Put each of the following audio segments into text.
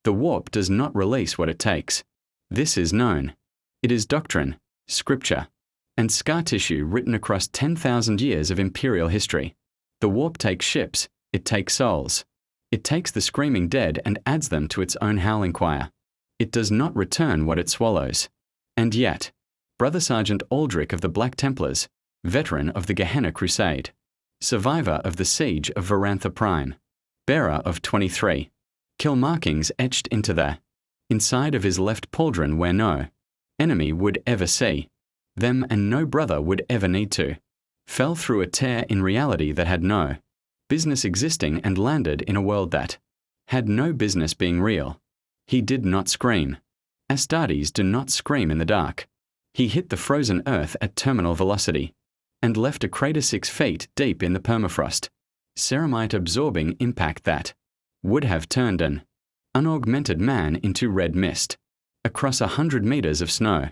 The warp does not release what it takes. This is known. It is doctrine, scripture, and scar tissue written across 10,000 years of imperial history. The warp takes ships, it takes souls. It takes the screaming dead and adds them to its own howling choir. It does not return what it swallows. And yet, Brother Sergeant Aldrich of the Black Templars, veteran of the Gehenna Crusade, survivor of the siege of Varantha Prime, bearer of 23, kill markings etched into the inside of his left pauldron where no enemy would ever see them and no brother would ever need to, fell through a tear in reality that had no business existing and landed in a world that had no business being real. He did not scream. Astartes do not scream in the dark. He hit the frozen earth at terminal velocity and left a crater 6 feet deep in the permafrost, ceramite-absorbing impact that would have turned an unaugmented man into red mist. Across 100 meters of snow,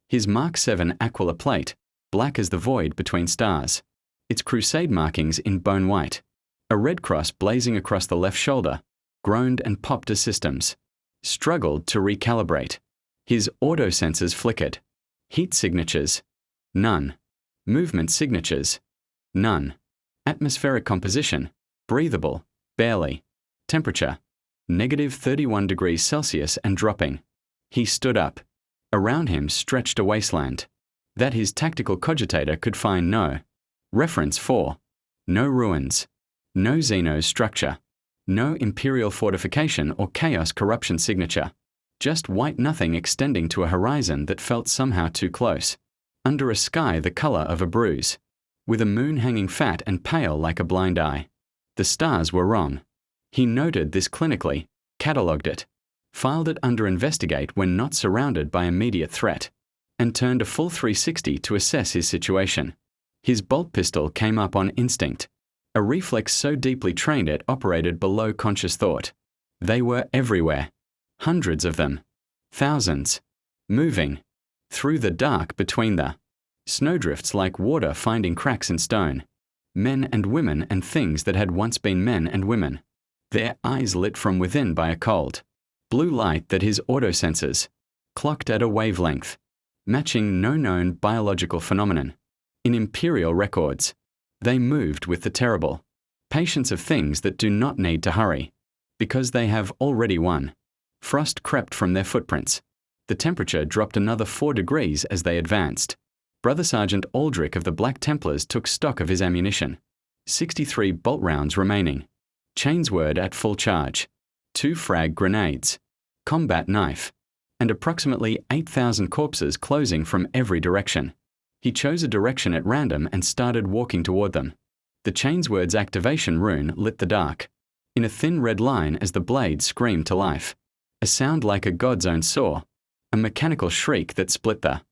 his Mark 7 Aquila plate, black as the void between stars, its crusade markings in bone white, a red cross blazing across the left shoulder, groaned and popped as systems struggled to recalibrate. His auto-sensors flickered. Heat signatures? None. Movement signatures? None. Atmospheric composition? Breathable? Barely. Temperature? -31 degrees Celsius and dropping. He stood up. Around him stretched a wasteland that his tactical cogitator could find no reference for. No ruins. No Xenos structure. No imperial fortification or chaos corruption signature. Just white nothing extending to a horizon that felt somehow too close. Under a sky the color of a bruise. With a moon hanging fat and pale like a blind eye. The stars were wrong. He noted this clinically, catalogued it, filed it under investigate when not surrounded by immediate threat, and turned a full 360 to assess his situation. His bolt pistol came up on instinct, a reflex so deeply trained it operated below conscious thought. They were everywhere. Hundreds of them. Thousands. Moving. Through the dark between the snowdrifts like water finding cracks in stone. Men and women and things that had once been men and women. Their eyes lit from within by a cold blue light that his autosensors clocked at a wavelength, matching no known biological phenomenon. In imperial records, they moved with the terrible patience of things that do not need to hurry, because they have already won. Frost crept from their footprints. The temperature dropped another 4 degrees as they advanced. Brother Sergeant Aldrich of the Black Templars took stock of his ammunition. 63 bolt rounds remaining. Chainsword at full charge. 2 frag grenades. Combat knife. And approximately 8,000 corpses closing from every direction. He chose a direction at random and started walking toward them. The Chainsword's activation rune lit the dark, in a thin red line as the blade screamed to life. A sound like a god's own saw. A mechanical shriek that split the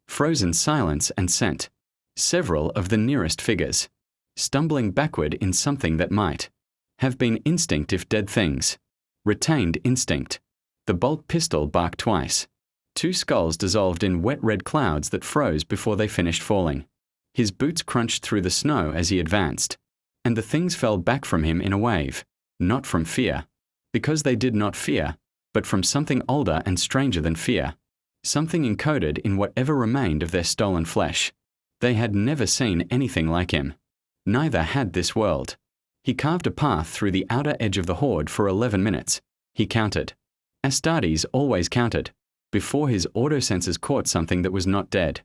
frozen silence and sent several of the nearest figures stumbling backward in something that might have been instinct if dead things retained instinct. The bolt pistol barked twice. 2 skulls dissolved in wet red clouds that froze before they finished falling. His boots crunched through the snow as he advanced, and the things fell back from him in a wave, not from fear, because they did not fear, but from something older and stranger than fear, something encoded in whatever remained of their stolen flesh. They had never seen anything like him. Neither had this world. He carved a path through the outer edge of the horde for 11 minutes. He counted. Astartes always counted, before his autosensors caught something that was not dead.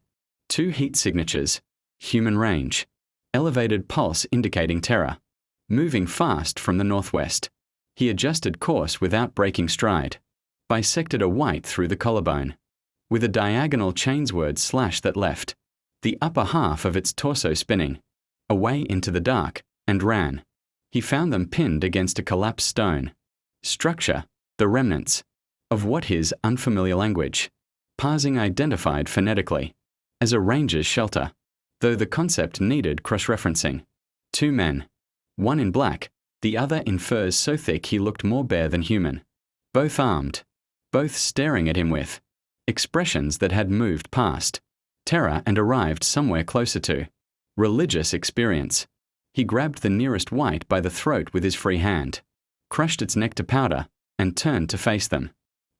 2 heat signatures. Human range. Elevated pulse indicating terror. Moving fast from the northwest. He adjusted course without breaking stride. Bisected a white through the collarbone, with a diagonal chainsword slash that left the upper half of its torso spinning, away into the dark, and ran. He found them pinned against a collapsed stone structure, the remnants of what his unfamiliar language, parsing identified phonetically as a ranger's shelter, though the concept needed cross-referencing. 2 men, one in black, the other in furs so thick he looked more bare than human. Both armed, both staring at him with expressions that had moved past terror and arrived somewhere closer to religious experience. He grabbed the nearest white by the throat with his free hand, crushed its neck to powder, and turned to face them.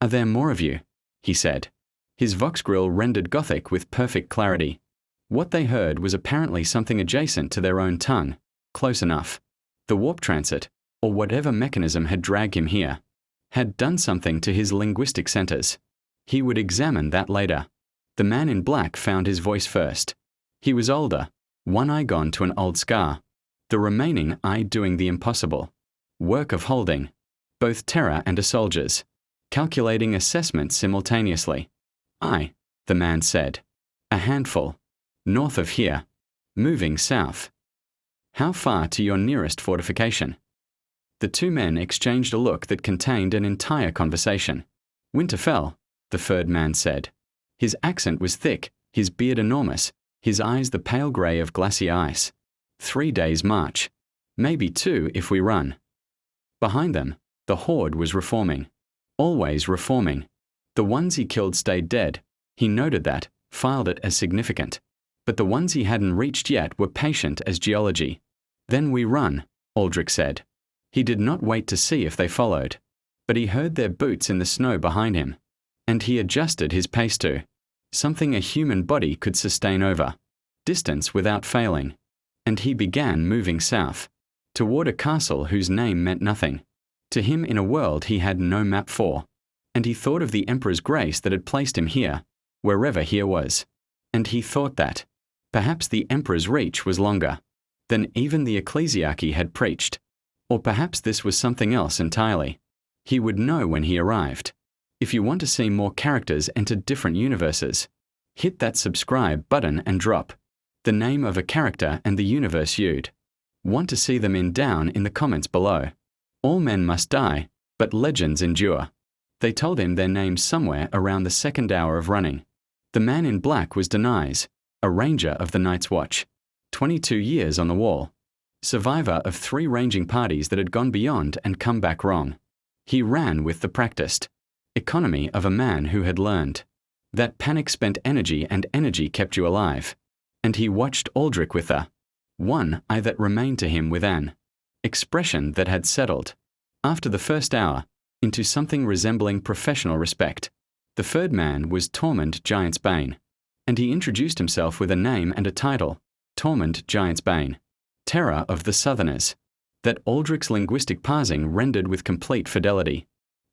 "Are there more of you?" he said. His vox grill rendered Gothic with perfect clarity. What they heard was apparently something adjacent to their own tongue, close enough. The warp transit, or whatever mechanism had dragged him here, had done something to his linguistic centers. He would examine that later. The man in black found his voice first. He was older, one eye gone to an old scar, the remaining eye doing the impossible. Work of holding, both terror and a soldier's, calculating assessments simultaneously. "I," the man said. "A handful. North of here. Moving south." "How far to your nearest fortification?" The two men exchanged a look that contained an entire conversation. "Winterfell," the third man said. His accent was thick, his beard enormous, his eyes the pale grey of glassy ice. 3 days' march. Maybe 2 if we run. Behind them, the horde was reforming. Always reforming. The ones he killed stayed dead. He noted that, filed it as significant. But the ones he hadn't reached yet were patient as geology. "Then we run," Aldrich said. He did not wait to see if they followed. But he heard their boots in the snow behind him. And he adjusted his pace to something a human body could sustain over distance without failing. And he began moving south, toward a castle whose name meant nothing to him in a world he had no map for. And he thought of the Emperor's grace that had placed him here, wherever here was. And he thought that perhaps the Emperor's reach was longer than even the ecclesiarchy had preached. Or perhaps this was something else entirely. He would know when he arrived. If you want to see more characters enter different universes, hit that subscribe button and drop the name of a character and the universe you'd want to see them down in the comments below. All men must die, but legends endure. They told him their names somewhere around the 2nd hour of running. The man in black was Denise, a ranger of the Night's Watch, 22 years on the wall, survivor of 3 ranging parties that had gone beyond and come back wrong. He ran with the practiced economy of a man who had learned that panic spent energy and energy kept you alive. And he watched Aldrich with a one eye that remained to him with an expression that had settled, after the first hour, into something resembling professional respect. The third man was Tormund Giantsbane, and he introduced himself with a name and a title, Tormund Giantsbane, Terror of the Southerners, that Aldrich's linguistic parsing rendered with complete fidelity,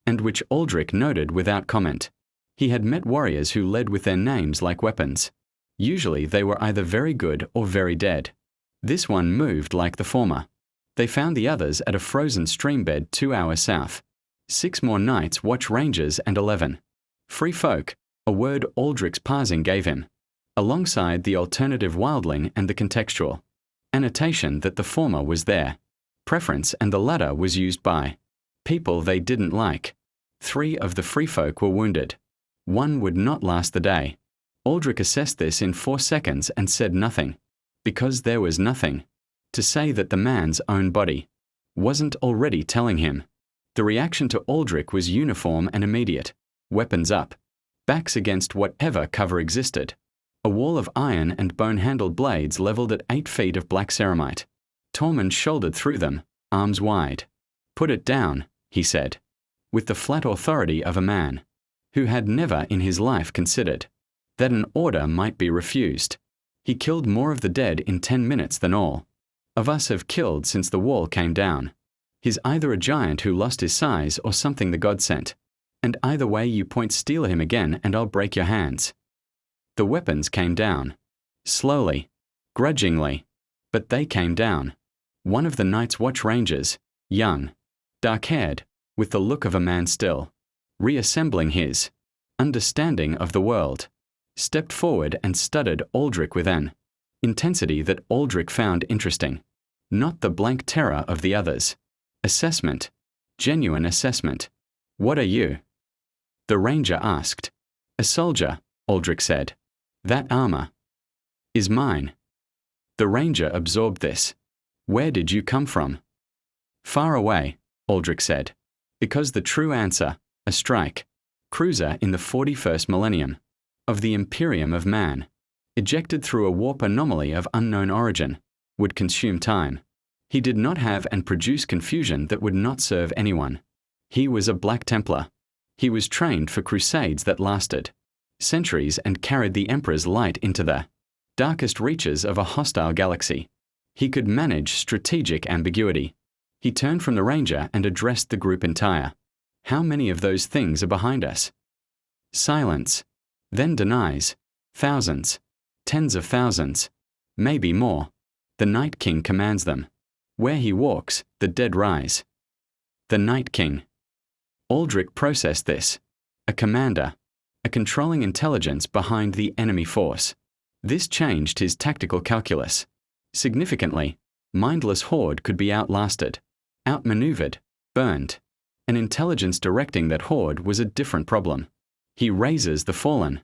and which Aldrich noted without comment. He had met warriors who led with their names like weapons. Usually they were either very good or very dead. This one moved like the former. They found the others at a frozen stream bed 2 hours south. 6 more nights watch rangers and 11 free folk, a word Aldrich's parsing gave him, alongside the alternative wildling and the contextual annotation that the former was their preference and the latter was used by people they didn't like. 3 of the free folk were wounded. 1 would not last the day. Aldrich assessed this in 4 seconds and said nothing, because there was nothing to say that the man's own body wasn't already telling him. The reaction to Aldrich was uniform and immediate. Weapons up, backs against whatever cover existed. A wall of iron and bone-handled blades leveled at 8 feet of black ceramite. Tormund shouldered through them, arms wide. "Put it down," he said, with the flat authority of a man who had never in his life considered that an order might be refused. He killed more of the dead in 10 minutes than all of us have killed since the wall came down. He's either a giant who lost his size or something the god sent. And either way you point steal him again and I'll break your hands. The weapons came down. Slowly. Grudgingly. But they came down. One of the Night's Watch rangers, young, dark-haired, with the look of a man still, reassembling his understanding of the world, stepped forward and studied Aldrich with an intensity that Aldrich found interesting. Not the blank terror of the others. Assessment. Genuine assessment. "What are you?" The ranger asked. "A soldier," Aldrich said. "That armor is mine." The ranger absorbed this. "Where did you come from?" "Far away," Aldrich said. "Because the true answer, a strike cruiser in the 41st millennium of the Imperium of Man, ejected through a warp anomaly of unknown origin, would consume time. He did not have and produce confusion that would not serve anyone. He was a Black Templar. He was trained for crusades that lasted centuries and carried the Emperor's light into the darkest reaches of a hostile galaxy. He could manage strategic ambiguity. He turned from the Ranger and addressed the group entire. How many of those things are behind us? Silence. Then denies. Thousands. Tens of thousands. Maybe more. The Night King commands them. Where he walks, the dead rise. The Night King. Aldrich processed this. A commander. A controlling intelligence behind the enemy force. This changed his tactical calculus. Significantly, mindless horde could be outlasted, outmaneuvered, burned. An intelligence directing that horde was a different problem. He raises the fallen.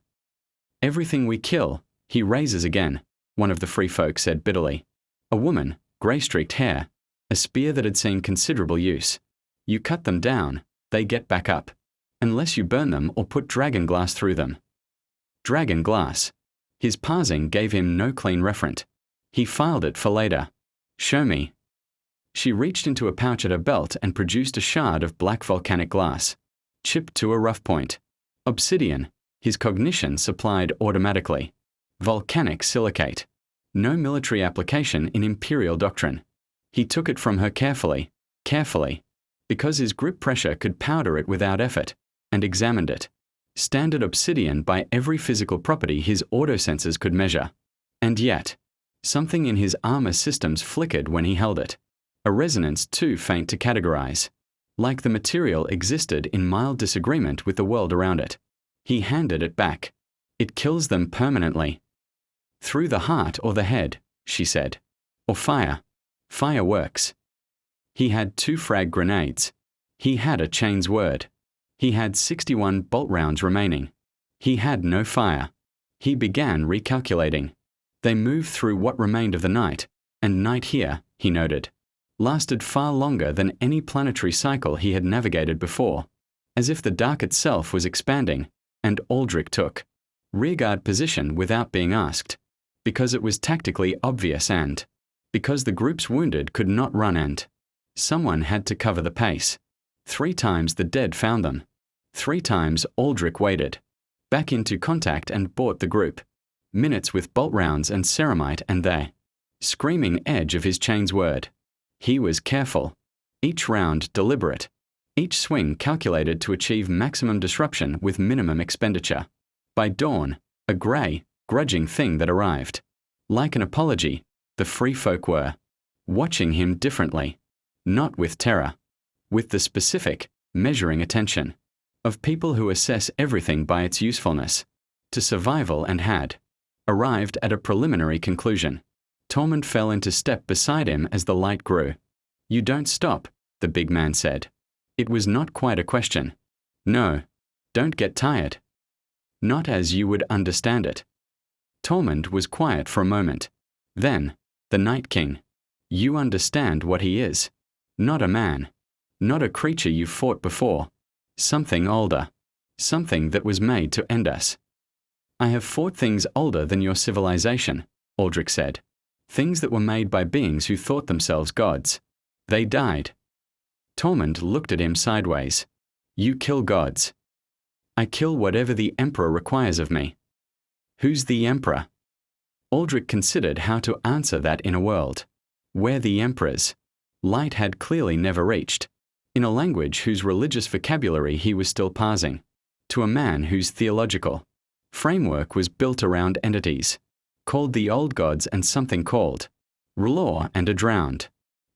Everything we kill, he raises again, one of the free folk said bitterly. A woman, grey-streaked hair, a spear that had seen considerable use. You cut them down, they get back up, unless you burn them or put dragon glass through them. Dragon glass. His parsing gave him no clean referent. He filed it for later. Show me. She reached into a pouch at her belt and produced a shard of black volcanic glass, chipped to a rough point. Obsidian, his cognition supplied automatically. Volcanic silicate. No military application in Imperial doctrine. He took it from her carefully, because his grip pressure could powder it without effort, and examined it. Standard obsidian by every physical property his autosensors could measure. And yet, something in his armor systems flickered when he held it. A resonance too faint to categorize. Like the material existed in mild disagreement with the world around it. He handed it back. It kills them permanently. Through the heart or the head, she said. Or fire. Fire works. He had 2 frag grenades. He had a chain's word. He had 61 bolt rounds remaining. He had no fire. He began recalculating. They moved through what remained of the night, and night here, he noted, lasted far longer than any planetary cycle he had navigated before, as if the dark itself was expanding, and Aldrich took rearguard position without being asked, because it was tactically obvious and because the group's wounded could not run and someone had to cover the pace. 3 times the dead found them. 3 times Aldrich waited, back into contact and bought the group. Minutes with bolt rounds and ceramite and they. Screaming edge of his chain's word. He was careful. Each round deliberate. Each swing calculated to achieve maximum disruption with minimum expenditure. By dawn, a grey, grudging thing that arrived. Like an apology, the free folk were watching him differently. Not with terror. With the specific, measuring attention of people who assess everything by its usefulness to survival and had arrived at a preliminary conclusion. Tormund fell into step beside him as the light grew. You don't stop, the big man said. It was not quite a question. No, don't get tired. Not as you would understand it. Tormund was quiet for a moment. Then, the Night King. You understand what he is. Not a man. Not a creature you fought before. Something older. Something that was made to end us. I have fought things older than your civilization, Aldrich said. Things that were made by beings who thought themselves gods. They died. Tormund looked at him sideways. You kill gods. I kill whatever the Emperor requires of me. Who's the Emperor? Aldrich considered how to answer that in a world where the Emperors light had clearly never reached, in a language whose religious vocabulary he was still parsing, to a man whose theological framework was built around entities, called the old gods and something called R'hllor and a drowned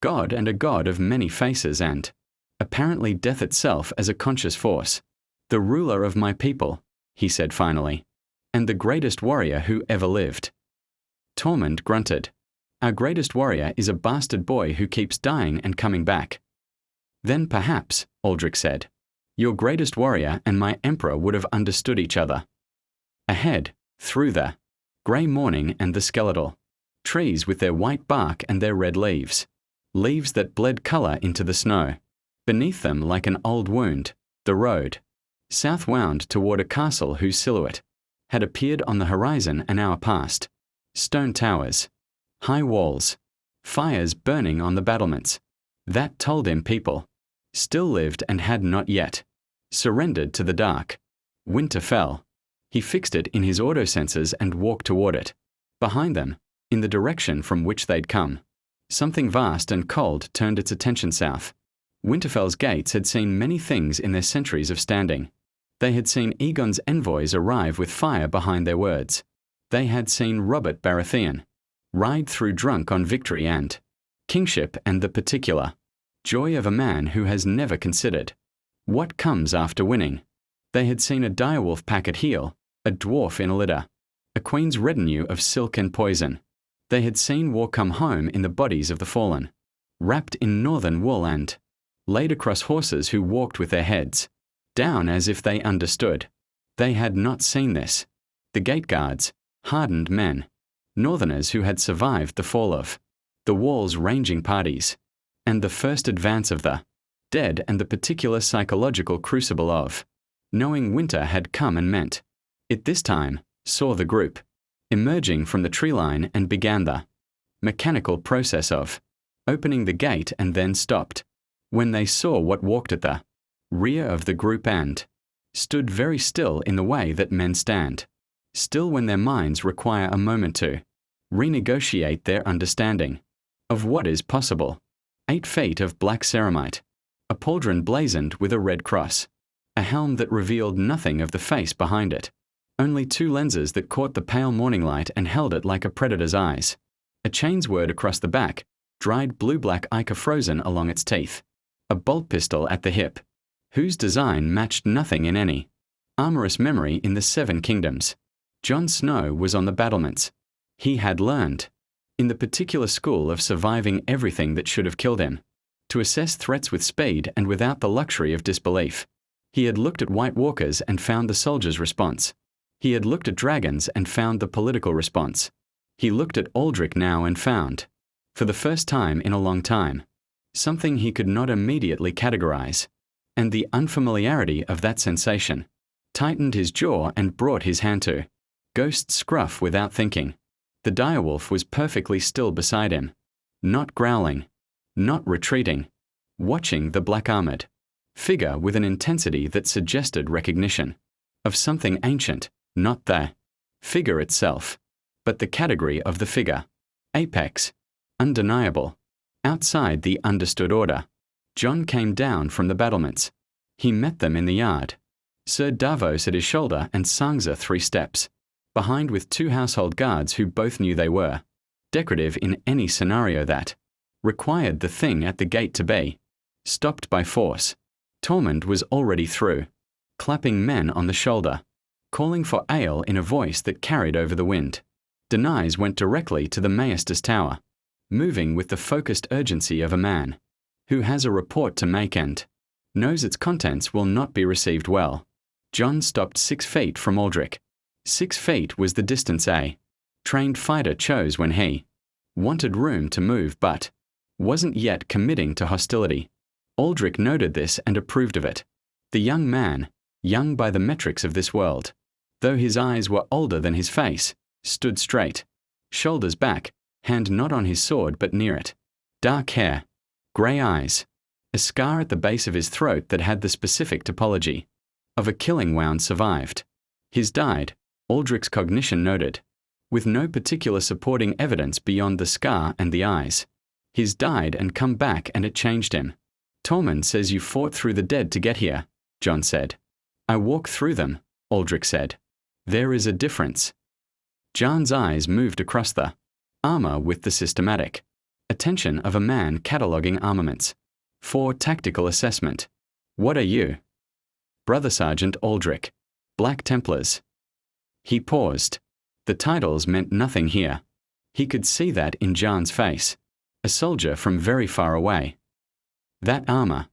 god and a god of many faces and apparently death itself as a conscious force. The ruler of my people, he said finally, and the greatest warrior who ever lived. Tormund grunted. Our greatest warrior is a bastard boy who keeps dying and coming back. Then perhaps, Aldrich said, your greatest warrior and my emperor would have understood each other. Ahead, through the grey morning and the skeletal trees with their white bark and their red leaves, leaves that bled colour into the snow. Beneath them, like an old wound, the road, south wound toward a castle whose silhouette had appeared on the horizon an hour past. Stone towers, high walls, fires burning on the battlements. That told him people. Still lived and had not yet surrendered to the dark. Winter fell. He fixed it in his auto-sensors and walked toward it. Behind them, in the direction from which they'd come, something vast and cold turned its attention south. Winterfell's gates had seen many things in their centuries of standing. They had seen Aegon's envoys arrive with fire behind their words. They had seen Robert Baratheon ride through drunk on victory and kingship and the particular joy of a man who has never considered what comes after winning. They had seen a direwolf pack at heel, a dwarf in a litter, a queen's retinue of silk and poison. They had seen war come home in the bodies of the fallen, wrapped in northern wool and laid across horses who walked with their heads down as if they understood. They had not seen this. The gate guards, hardened men, northerners who had survived the fall of the wall's ranging parties, and the first advance of the dead and the particular psychological crucible of knowing winter had come and meant it this time, saw the group emerging from the tree line and began the mechanical process of opening the gate and then stopped when they saw what walked at the rear of the group and stood very still in the way that men stand, still when their minds require a moment to renegotiate their understanding of what is possible. 8 feet of black ceramite, a pauldron blazoned with a red cross, a helm that revealed nothing of the face behind it, only 2 lenses that caught the pale morning light and held it like a predator's eyes, a chain's word across the back, dried blue-black ichor frozen along its teeth, a bolt pistol at the hip, whose design matched nothing in any amorous memory in the 7 kingdoms. Jon Snow was on the battlements. He had learned, in the particular school of surviving everything that should have killed him, to assess threats with speed and without the luxury of disbelief. He had looked at White Walkers and found the soldiers' response. He had looked at dragons and found the political response. He looked at Aldrich now and found, for the first time in a long time, something he could not immediately categorize, and the unfamiliarity of that sensation tightened his jaw and brought his hand to Ghost's scruff without thinking. The direwolf was perfectly still beside him, not growling, not retreating, watching the black-armored figure with an intensity that suggested recognition of something ancient, not the figure itself, but the category of the figure. Apex, undeniable, outside the understood order. Jon came down from the battlements. He met them in the yard. Sir Davos at his shoulder and Sansa 3 steps behind with 2 household guards who both knew they were decorative in any scenario that required the thing at the gate to be stopped by force. Tormund was already through, clapping men on the shoulder, calling for ale in a voice that carried over the wind. Denise went directly to the Maester's tower, moving with the focused urgency of a man who has a report to make and knows its contents will not be received well. Jon stopped 6 feet from Aldrich. 6 feet was the distance a trained fighter chose when he wanted room to move but wasn't yet committing to hostility. Aldrich noted this and approved of it. The young man, young by the metrics of this world, though his eyes were older than his face, stood straight, shoulders back, hand not on his sword but near it. Dark hair, grey eyes, a scar at the base of his throat that had the specific topology of a killing wound survived. His died, Aldrich's cognition noted, with no particular supporting evidence beyond the scar and the eyes. His died and come back and it changed him. Tormund says you fought through the dead to get here, Jon said. I walk through them, Aldrich said. There is a difference. Jon's eyes moved across the armor with the systematic attention of a man cataloguing armaments for tactical assessment. What are you? Brother Sergeant Aldrich. Black Templars. He paused. The titles meant nothing here. He could see that in Jon's face. A soldier from very far away. That armor.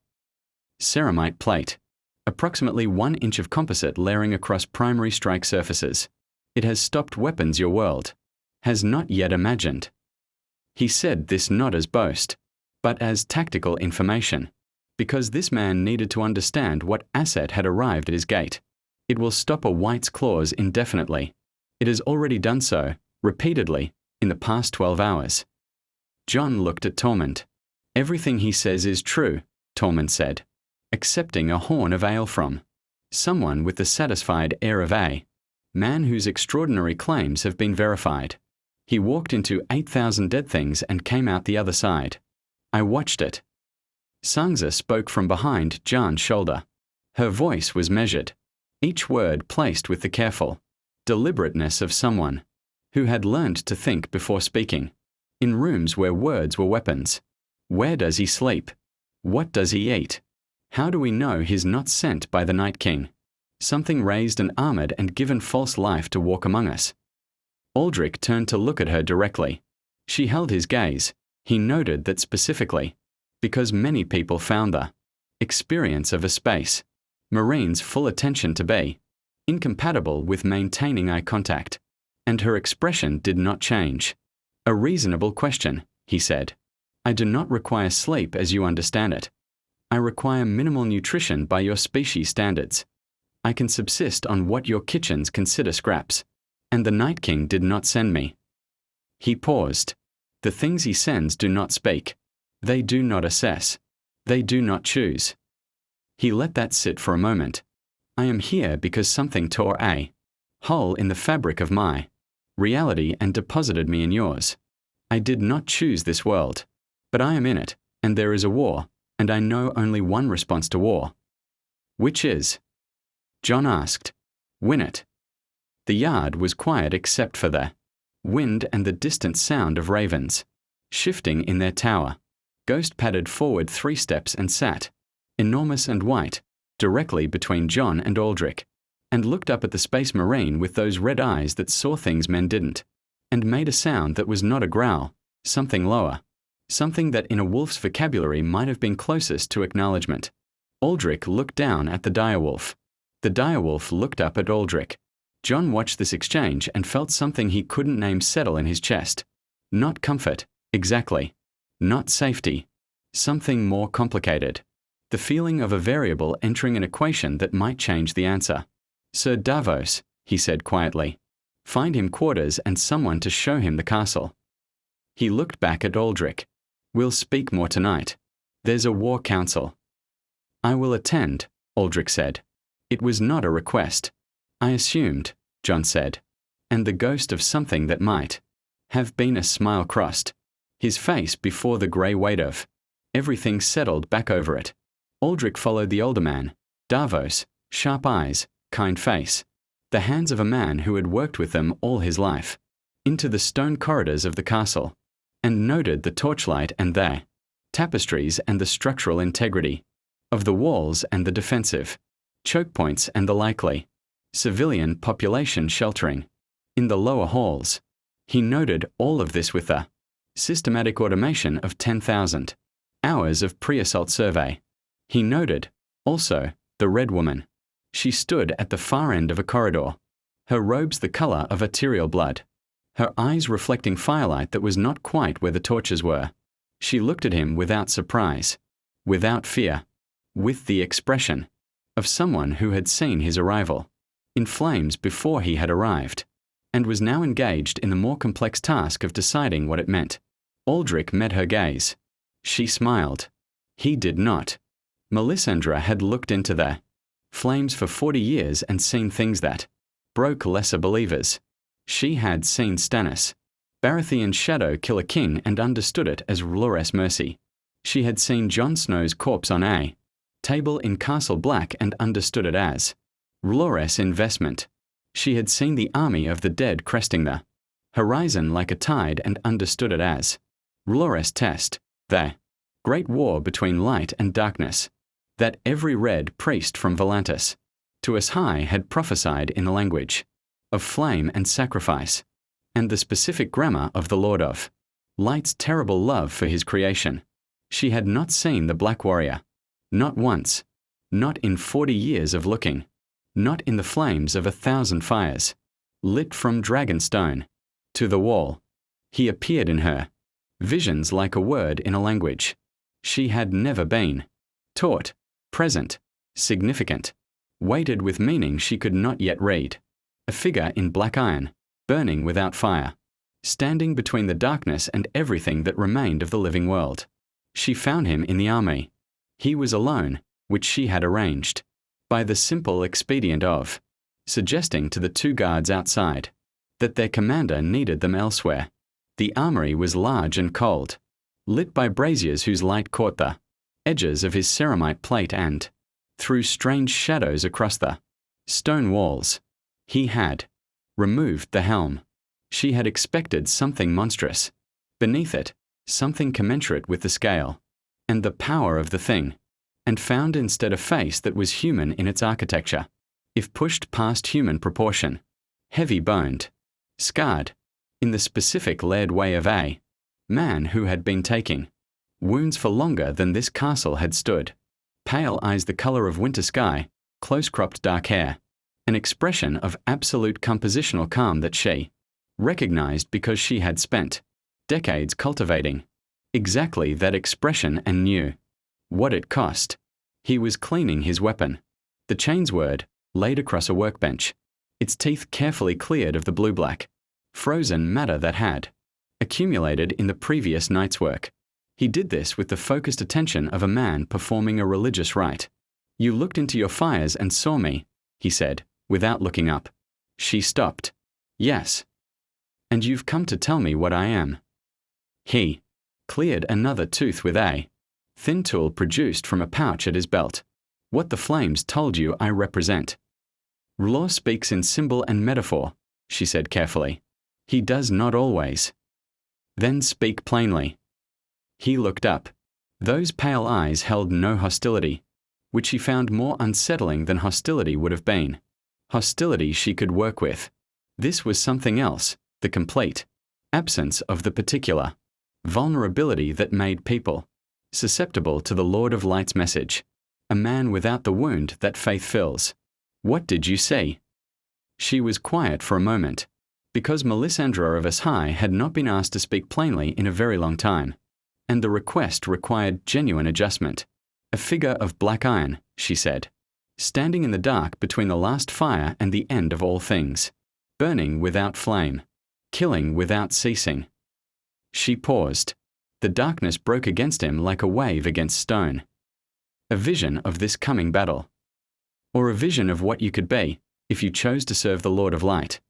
Ceramite plate. Approximately 1 inch of composite layering across primary strike surfaces. It has stopped weapons your world has not yet imagined. He said this not as boast, but as tactical information, because this man needed to understand what asset had arrived at his gate. It will stop a White's claws indefinitely. It has already done so, repeatedly, in the past 12 hours. Jon looked at Tormund. Everything he says is true, Tormund said. accepting a horn of ale from. Someone with the satisfied air of a man whose extraordinary claims have been verified. He walked into 8,000 dead things and came out the other side. I watched it. Sangza spoke from behind Jan's shoulder. Her voice was measured, each word placed with the careful deliberateness of someone who had learned to think before speaking. In rooms where words were weapons. Where does he sleep? What does he eat? How do we know he's not sent by the Night King? Something raised and armored and given false life to walk among us. Aldrich turned to look at her directly. She held his gaze. He noted that specifically, because many people found the experience of a space marine's full attention to be incompatible with maintaining eye contact, and her expression did not change. A reasonable question, he said. I do not require sleep as you understand it. I require minimal nutrition by your species standards. I can subsist on what your kitchens consider scraps. And the Night King did not send me. He paused. The things he sends do not speak. They do not assess. They do not choose. He let that sit for a moment. I am here because something tore a hole in the fabric of my reality and deposited me in yours. I did not choose this world, but I am in it, and there is a war, and I know only one response to war. Which is? John asked. Win it. The yard was quiet except for the wind and the distant sound of ravens shifting in their tower. Ghost padded forward 3 steps and sat, enormous and white, directly between John and Aldrich, and looked up at the space marine with those red eyes that saw things men didn't, and made a sound that was not a growl, something lower, something that in a wolf's vocabulary might have been closest to acknowledgement. Aldrich looked down at the direwolf. The direwolf looked up at Aldrich. John watched this exchange and felt something he couldn't name settle in his chest. Not comfort, exactly. Not safety. Something more complicated. The feeling of a variable entering an equation that might change the answer. Sir Davos, he said quietly. Find him quarters and someone to show him the castle. He looked back at Aldrich. We'll speak more tonight. There's a war council. I will attend, Aldrich said. It was not a request. I assumed, John said. And the ghost of something that might have been a smile crossed his face before the grey weight of everything settled back over it. Aldrich followed the older man, Davos, sharp eyes, kind face, the hands of a man who had worked with them all his life, into the stone corridors of the castle, and noted the torchlight and the tapestries and the structural integrity of the walls and the defensive choke points and the likely civilian population sheltering in the lower halls. He noted all of this with the systematic automation of 10,000 hours of pre-assault survey. He noted, also, the Red Woman. She stood at the far end of a corridor, her robes the color of arterial blood, her eyes reflecting firelight that was not quite where the torches were. She looked at him without surprise, without fear, with the expression of someone who had seen his arrival in flames before he had arrived, and was now engaged in the more complex task of deciding what it meant. Aldrich met her gaze. She smiled. He did not. Melisandre had looked into the flames for 40 years and seen things that broke lesser believers. She had seen Stannis, Baratheon's shadow, kill a king and understood it as R'hllor's mercy. She had seen Jon Snow's corpse on a table in Castle Black and understood it as R'hllor's investment. She had seen the army of the dead cresting the horizon like a tide and understood it as R'hllor's test, the great war between light and darkness, that every red priest from Volantis to Ashai had prophesied in the language of flame and sacrifice, and the specific grammar of the Lord of Light's terrible love for his creation. She had not seen the Black Warrior. Not once. Not in 40 years of looking. Not in the flames of 1,000 fires, lit from Dragonstone to the wall. He appeared in her. Visions like a word in a language she had never been taught, present, significant, weighted with meaning she could not yet read. A figure in black iron, burning without fire, standing between the darkness and everything that remained of the living world. She found him in the army. He was alone, which she had arranged, by the simple expedient of suggesting to the 2 guards outside that their commander needed them elsewhere. The armory was large and cold, lit by braziers whose light caught the edges of his ceramite plate and threw strange shadows across the stone walls. He had removed the helm. She had expected something monstrous. Beneath it, something commensurate with the scale and the power of the thing, and found instead a face that was human in its architecture, if pushed past human proportion, heavy-boned, scarred, in the specific layered way of a man who had been taking wounds for longer than this castle had stood. Pale eyes the color of winter sky, close-cropped dark hair, an expression of absolute compositional calm that she recognized because she had spent decades cultivating exactly that expression and knew what it cost. He was cleaning his weapon, the chain's word, laid across a workbench, its teeth carefully cleared of the blue-black, frozen matter that had accumulated in the previous night's work. He did this with the focused attention of a man performing a religious rite. "You looked into your fires and saw me," he said, without looking up. She stopped. "Yes. And you've come to tell me what I am." He cleared another tooth with a thin tool produced from a pouch at his belt. "What the flames told you I represent." "Law speaks in symbol and metaphor," she said carefully. "He does not always." "Then speak plainly." He looked up. Those pale eyes held no hostility, which he found more unsettling than hostility would have been. Hostility she could work with. This was something else, the complete absence of the particular vulnerability that made people susceptible to the Lord of Light's message. A man without the wound that faith fills. "What did you see?" She was quiet for a moment, because Melisandre of Ashai had not been asked to speak plainly in a very long time, and the request required genuine adjustment. "A figure of black iron," she said, "standing in the dark between the last fire and the end of all things, burning without flame, killing without ceasing." She paused. The darkness broke against him like a wave against stone. A vision of this coming battle. Or a vision of what you could be, if you chose to serve the Lord of Light.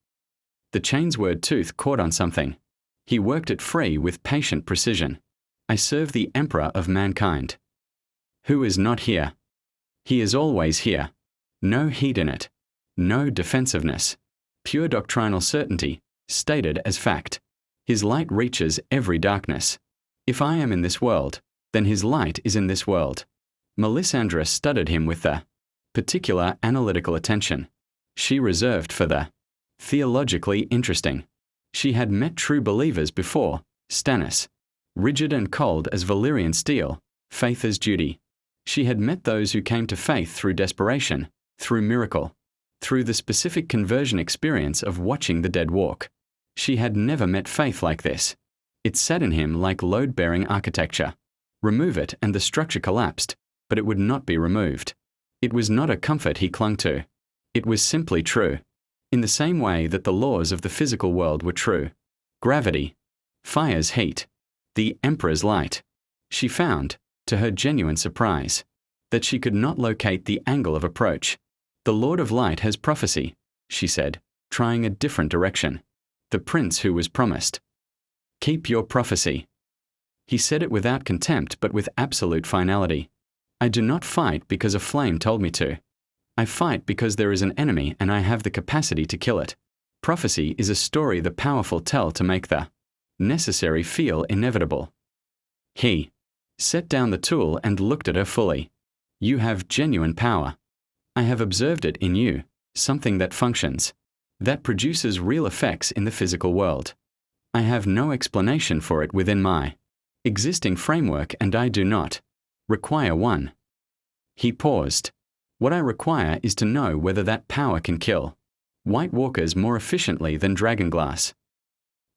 The chain's word tooth caught on something. He worked it free with patient precision. "I serve the Emperor of mankind." "Who is not here?" "He is always here. No heat in it. No defensiveness. Pure doctrinal certainty, stated as fact. His light reaches every darkness. If I am in this world, then his light is in this world." Melisandre studied him with the particular analytical attention she reserved for the theologically interesting. She had met true believers before, Stannis, rigid and cold as Valyrian steel, faith as duty. She had met those who came to faith through desperation, through miracle, through the specific conversion experience of watching the dead walk. She had never met faith like this. It sat in him like load-bearing architecture. Remove it and the structure collapsed, but it would not be removed. It was not a comfort he clung to. It was simply true. In the same way that the laws of the physical world were true. Gravity, fire's heat, the Emperor's light. She found, to her genuine surprise, that she could not locate the angle of approach. "The Lord of Light has prophecy," she said, trying a different direction. "The prince who was promised. Keep your prophecy." He said it without contempt but with absolute finality. "I do not fight because a flame told me to. I fight because there is an enemy and I have the capacity to kill it. Prophecy is a story the powerful tell to make the necessary feel inevitable." He set down the tool and looked at her fully. "You have genuine power. I have observed it in you, something that functions, that produces real effects in the physical world. I have no explanation for it within my existing framework and I do not require one." He paused. "What I require is to know whether that power can kill White Walkers more efficiently than dragonglass."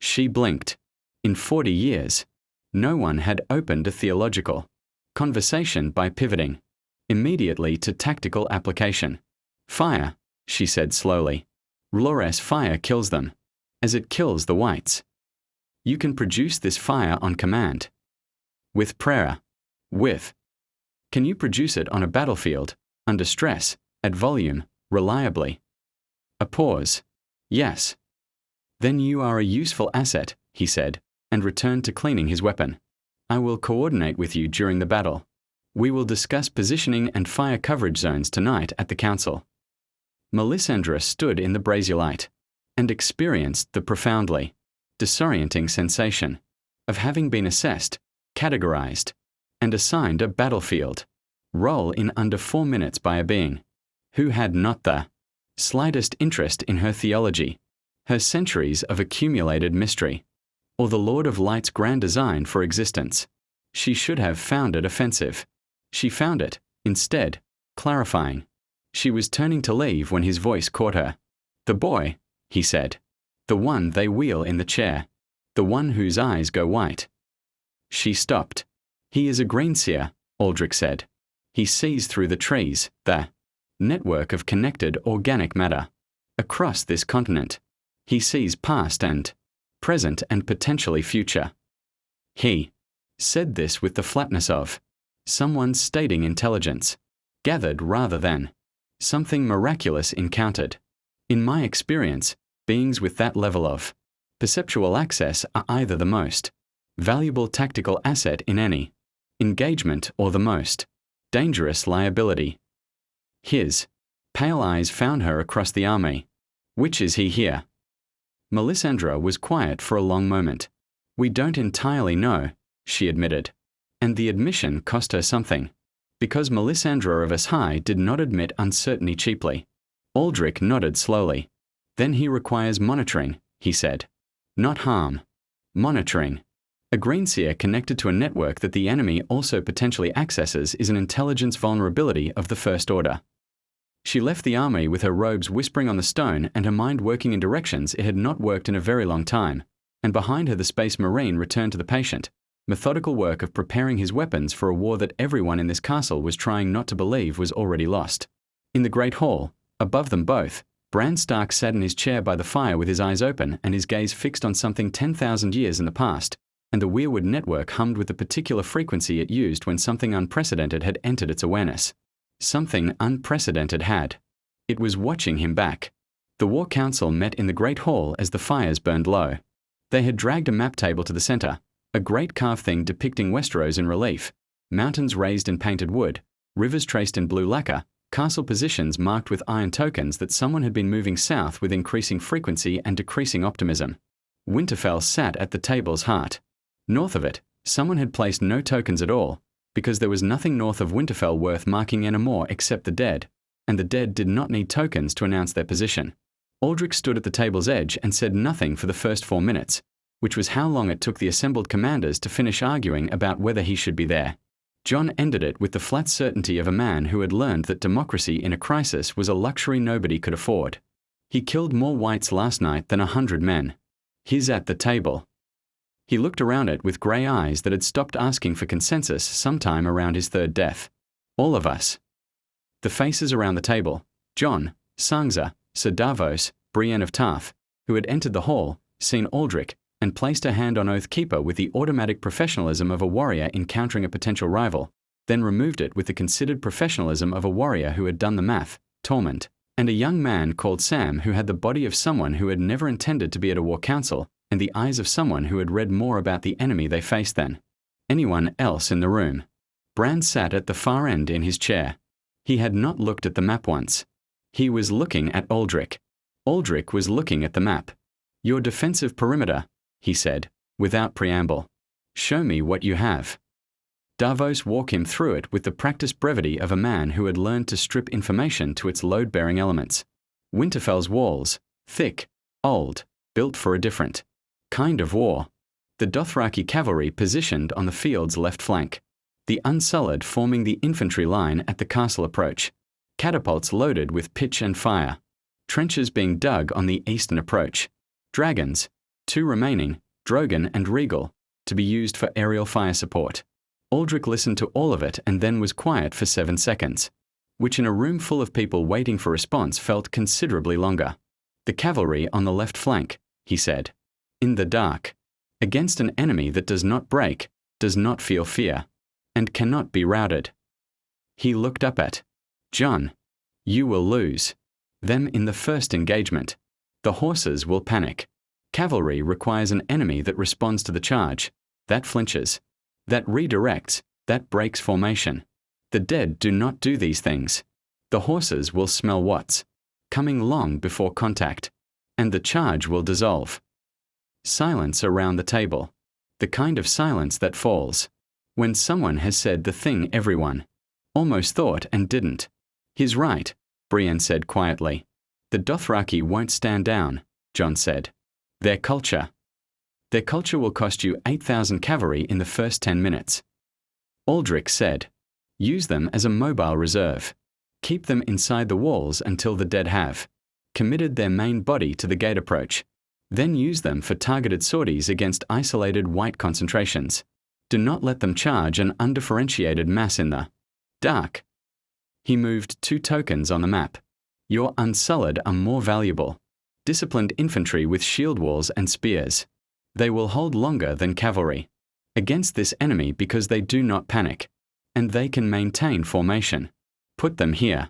She blinked. In 40 years, no one had opened a theological conversation by pivoting immediately to tactical application. "Fire," she said slowly. "Lores fire kills them, as it kills the whites. You can produce this fire on command. With prayer. With Can you produce it on a battlefield, under stress, at volume, reliably? A pause. Yes. Then you are a useful asset, he said, and returned to cleaning his weapon. I will coordinate with you during the battle. We will discuss positioning and fire coverage zones tonight at the council. Melisandre stood in the brazier light and experienced the profoundly disorienting sensation of having been assessed, categorized, and assigned a battlefield role in under 4 minutes by a being who had not the slightest interest in her theology, her centuries of accumulated mystery, or the Lord of Light's grand design for existence. She should have found it offensive. She found it, instead, clarifying. She was turning to leave when his voice caught her. The boy, he said. The one they wheel in the chair. The one whose eyes go white. She stopped. He is a greenseer, Aldrich said. He sees through the trees, the network of connected organic matter. Across this continent. He sees past and present and potentially future. He said this with the flatness of someone stating intelligence, gathered rather than something miraculous encountered. In my experience, beings with that level of perceptual access are either the most valuable tactical asset in any engagement or the most dangerous liability. His pale eyes found her across the army. Which is he here? Melisandre was quiet for a long moment. We don't entirely know, she admitted. And the admission cost her something. Because Melisandre of Ashai did not admit uncertainty cheaply. Aldrich nodded slowly. Then he requires monitoring, he said. Not harm. Monitoring. A greenseer connected to a network that the enemy also potentially accesses is an intelligence vulnerability of the first order. She left the army with her robes whispering on the stone and her mind working in directions it had not worked in a very long time, and behind her the Space Marine returned to the patient, methodical work of preparing his weapons for a war that everyone in this castle was trying not to believe was already lost. In the great hall, above them both, Bran Stark sat in his chair by the fire with his eyes open and his gaze fixed on something 10,000 years in the past, and the weirwood network hummed with the particular frequency it used when something unprecedented had entered its awareness. Something unprecedented had. It was watching him back. The War Council met in the Great Hall as the fires burned low. They had dragged a map table to the center, a great carved thing depicting Westeros in relief, mountains raised in painted wood, rivers traced in blue lacquer, castle positions marked with iron tokens that someone had been moving south with increasing frequency and decreasing optimism. Winterfell sat at the table's heart. North of it, someone had placed no tokens at all, because there was nothing north of Winterfell worth marking anymore except the dead, and the dead did not need tokens to announce their position. Aldrich stood at the table's edge and said nothing for the first 4 minutes, which was how long it took the assembled commanders to finish arguing about whether he should be there. Jon ended it with the flat certainty of a man who had learned that democracy in a crisis was a luxury nobody could afford. He killed more whites last night than 100 men. He's at the table. He looked around it with grey eyes that had stopped asking for consensus sometime around his third death. All of us. The faces around the table, Jon, Sansa, Sir Davos, Brienne of Tarth, who had entered the hall, seen Aldrich, and placed her hand on Oathkeeper with the automatic professionalism of a warrior encountering a potential rival, then removed it with the considered professionalism of a warrior who had done the math, Tormund, and a young man called Sam who had the body of someone who had never intended to be at a war council, and the eyes of someone who had read more about the enemy they faced than anyone else in the room. Bran sat at the far end in his chair. He had not looked at the map once. He was looking at Aldrich. Aldrich was looking at the map. Your defensive perimeter, he said, without preamble. Show me what you have. Davos walked him through it with the practiced brevity of a man who had learned to strip information to its load-bearing elements. Winterfell's walls, thick, old, built for a different kind of war. The Dothraki cavalry positioned on the field's left flank. The Unsullied forming the infantry line at the castle approach. Catapults loaded with pitch and fire. Trenches being dug on the eastern approach. Dragons, 2 remaining, Drogon and Regal, to be used for aerial fire support. Aldrich listened to all of it and then was quiet for 7 seconds, which in a room full of people waiting for response felt considerably longer. The cavalry on the left flank, he said. In the dark. Against an enemy that does not break, does not feel fear, and cannot be routed. He looked up at John. You will lose them in the first engagement. The horses will panic. Cavalry requires an enemy that responds to the charge, that flinches, that redirects, that breaks formation. The dead do not do these things. The horses will smell what's coming long before contact, and the charge will dissolve. Silence around the table. The kind of silence that falls when someone has said the thing everyone almost thought and didn't. He's right, Brienne said quietly. The Dothraki won't stand down, John said. Their culture will cost you 8,000 cavalry in the first 10 minutes. Aldrich said, use them as a mobile reserve. Keep them inside the walls until the dead have committed their main body to the gate approach. Then use them for targeted sorties against isolated white concentrations. Do not let them charge an undifferentiated mass in the dark. He moved 2 tokens on the map. Your unsullied are more valuable. Disciplined infantry with shield walls and spears. They will hold longer than cavalry against this enemy because they do not panic, and they can maintain formation. Put them here.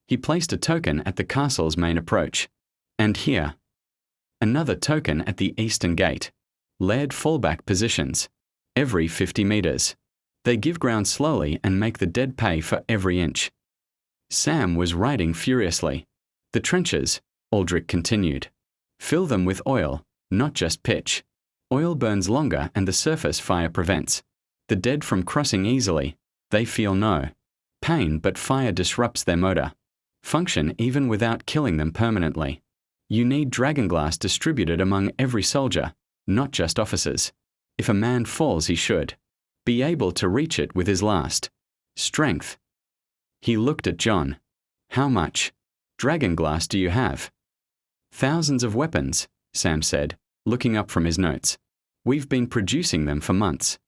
He placed a token at the castle's main approach. And here. Another token at the eastern gate. Layered fallback positions. Every 50 meters. They give ground slowly and make the dead pay for every inch. Sam was writing furiously. The trenches, Aldrich continued. Fill them with oil, not just pitch. Oil burns longer and the surface fire prevents the dead from crossing easily. They feel no pain, but fire disrupts their motor function even without killing them permanently. You need dragonglass distributed among every soldier, not just officers. If a man falls, he should be able to reach it with his last strength. He looked at John. How much dragonglass do you have? Thousands of weapons, Sam said, looking up from his notes. We've been producing them for months.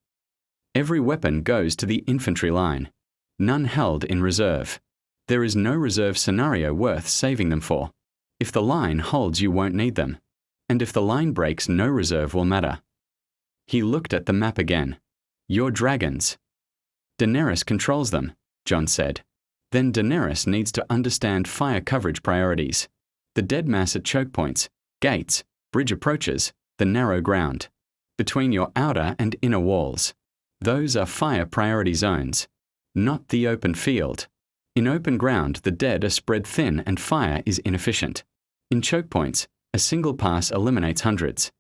Every weapon goes to the infantry line. None held in reserve. There is no reserve scenario worth saving them for. If the line holds, you won't need them. And if the line breaks, no reserve will matter. He looked at the map again. Your dragons. Daenerys controls them, John said. Then Daenerys needs to understand fire coverage priorities. The dead mass at choke points, gates, bridge approaches, the narrow ground. Between your outer and inner walls. Those are fire priority zones. Not the open field. In open ground, the dead are spread thin and fire is inefficient. In choke points, a single pass eliminates hundreds.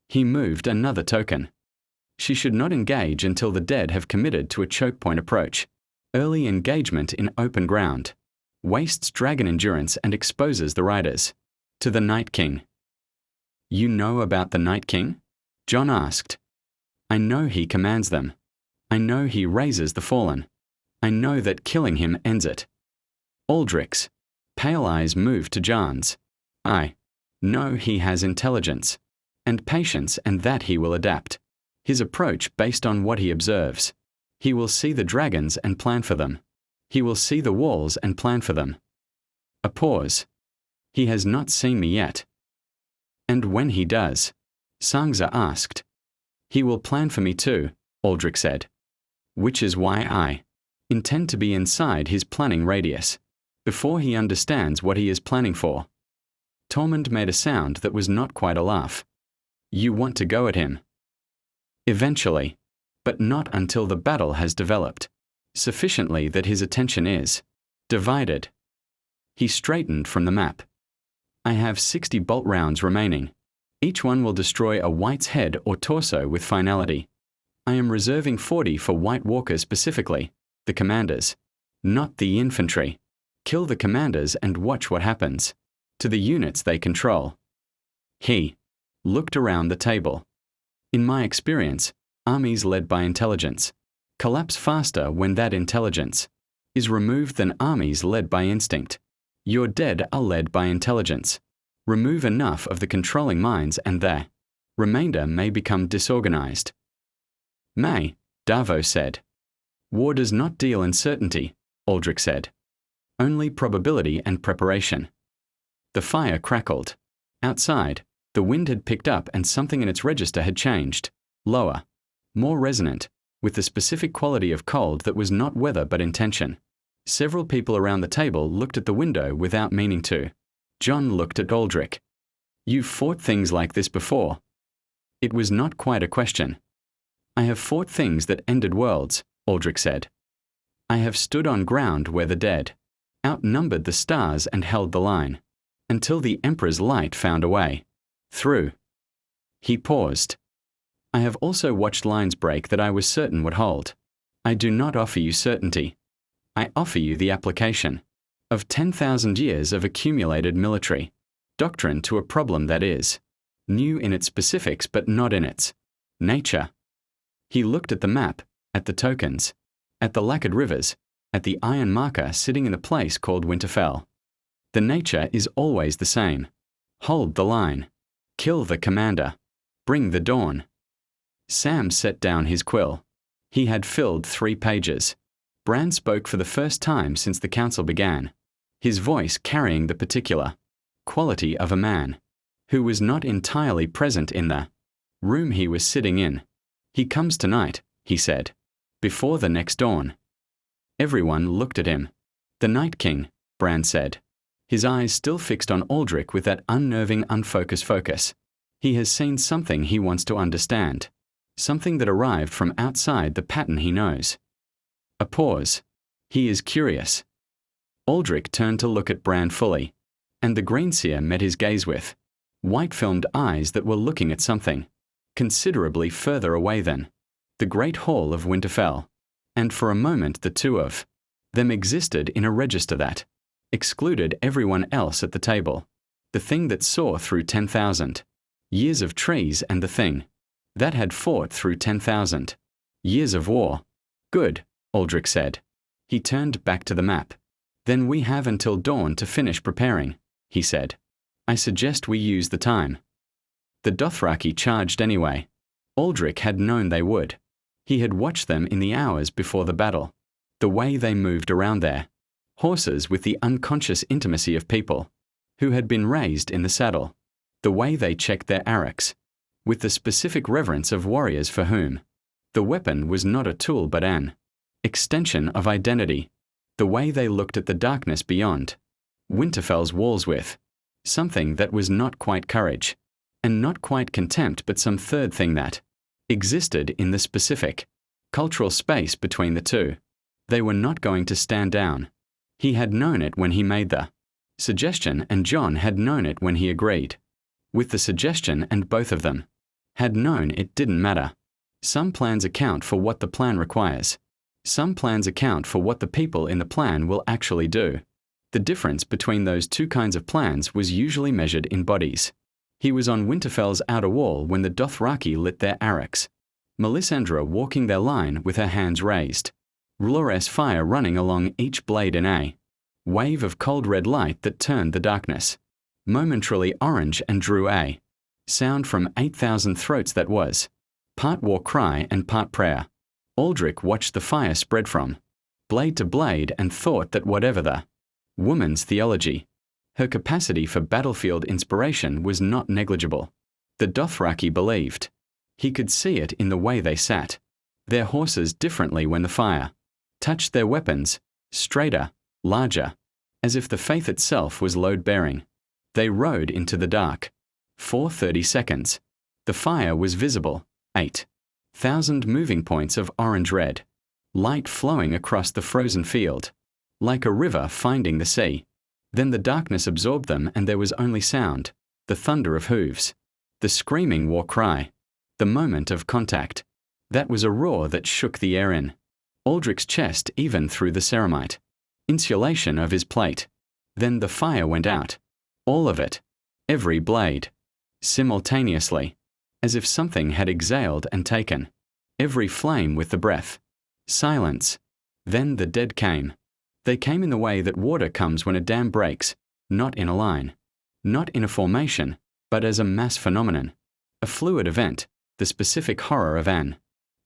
He moved another token. She should not engage until the dead have committed to a choke point approach. Early engagement in open ground wastes dragon endurance and exposes the riders to the Night King. You know about the Night King? John asked. I know he commands them. I know he raises the fallen. I know that killing him ends it. Aldrich's pale eyes moved to John's. I know he has intelligence and patience, and that he will adapt his approach based on what he observes. He will see the dragons and plan for them. He will see the walls and plan for them. A pause. He has not seen me yet. And when he does, Sansa asked. He will plan for me too, Aldrich said. Which is why I intend to be inside his planning radius, before he understands what he is planning for. Tormund made a sound that was not quite a laugh. You want to go at him? Eventually, but not until the battle has developed sufficiently that his attention is divided. He straightened from the map. I have 60 bolt rounds remaining. Each one will destroy a White's head or torso with finality. I am reserving 40 for White Walkers specifically, the commanders, not the infantry. Kill the commanders and watch what happens to the units they control. He looked around the table. In my experience, armies led by intelligence collapse faster when that intelligence is removed than armies led by instinct. Your dead are led by intelligence. Remove enough of the controlling minds and the remainder may become disorganized. May, Davos said. War does not deal in certainty, Aldrich said. Only probability and preparation. The fire crackled. Outside, the wind had picked up and something in its register had changed. Lower. More resonant. with the specific quality of cold that was not weather but intention. Several people around the table looked at the window without meaning to. John looked at Aldrich. "You've fought things like this before." It was not quite a question. "I have fought things that ended worlds," Aldrich said. "I have stood on ground where the dead outnumbered the stars and held the line, until the Emperor's light found a way through." He paused. "I have also watched lines break that I was certain would hold. I do not offer you certainty. I offer you the application of 10,000 years of accumulated military doctrine to a problem that is new in its specifics but not in its nature." He looked at the map, at the tokens, at the lacquered rivers, at the iron marker sitting in the place called Winterfell. "The nature is always the same. Hold the line. Kill the commander. Bring the dawn." Sam set down his quill. He had filled 3 pages. Bran spoke for the first time since the council began, his voice carrying the particular quality of a man who was not entirely present in the room he was sitting in. "He comes tonight," he said, "before the next dawn." Everyone looked at him. "The Night King," Bran said, his eyes still fixed on Aldrich with that unnerving, unfocused focus. "He has seen something he wants to understand, something that arrived from outside the pattern he knows." A pause. "He is curious." Aldrich turned to look at Bran fully, and the Greenseer met his gaze with white-filmed eyes that were looking at something considerably further away than the great hall of Winterfell, and for a moment the two of them existed in a register that excluded everyone else at the table. The thing that saw through 10,000 years of trees and the thing that had fought through 10,000 years of war. "Good," Aldrich said. He turned back to the map. "Then we have until dawn to finish preparing," he said. "I suggest we use the time." The Dothraki charged anyway. Aldrich had known they would. He had watched them in the hours before the battle. The way they moved around there. Horses with the unconscious intimacy of people who had been raised in the saddle. The way they checked their arcs, with the specific reverence of warriors for whom the weapon was not a tool but an extension of identity. The way they looked at the darkness beyond Winterfell's walls with something that was not quite courage, and not quite contempt but some third thing that existed in the specific cultural space between the two. They were not going to stand down. He had known it when he made the suggestion, and John had known it when he agreed with the suggestion, and both of them had known it didn't matter. Some plans account for what the plan requires. Some plans account for what the people in the plan will actually do. The difference between those two kinds of plans was usually measured in bodies. He was on Winterfell's outer wall when the Dothraki lit their arcs. Melisandre walking their line with her hands raised. R'hllor's fire running along each blade in a wave of cold red light that turned the darkness momentarily orange and drew a sound from 8,000 throats that was part war cry and part prayer. Aldrich watched the fire spread from blade to blade and thought that whatever the woman's theology, her capacity for battlefield inspiration was not negligible. The Dothraki believed. He could see it in the way they sat, their horses differently when the fire touched their weapons, straighter, larger, as if the faith itself was load-bearing. They rode into the dark. For 30 seconds. The fire was visible. 8,000 moving points of orange-red, light flowing across the frozen field, like a river finding the sea. Then the darkness absorbed them and there was only sound, the thunder of hooves, the screaming war cry, the moment of contact. That was a roar that shook the air in Aldrich's chest even through the ceramite insulation of his plate. Then the fire went out. All of it. Every blade. Simultaneously. As if something had exhaled and taken every flame with the breath. Silence. Then the dead came. They came in the way that water comes when a dam breaks, not in a line, not in a formation, but as a mass phenomenon. A fluid event, the specific horror of an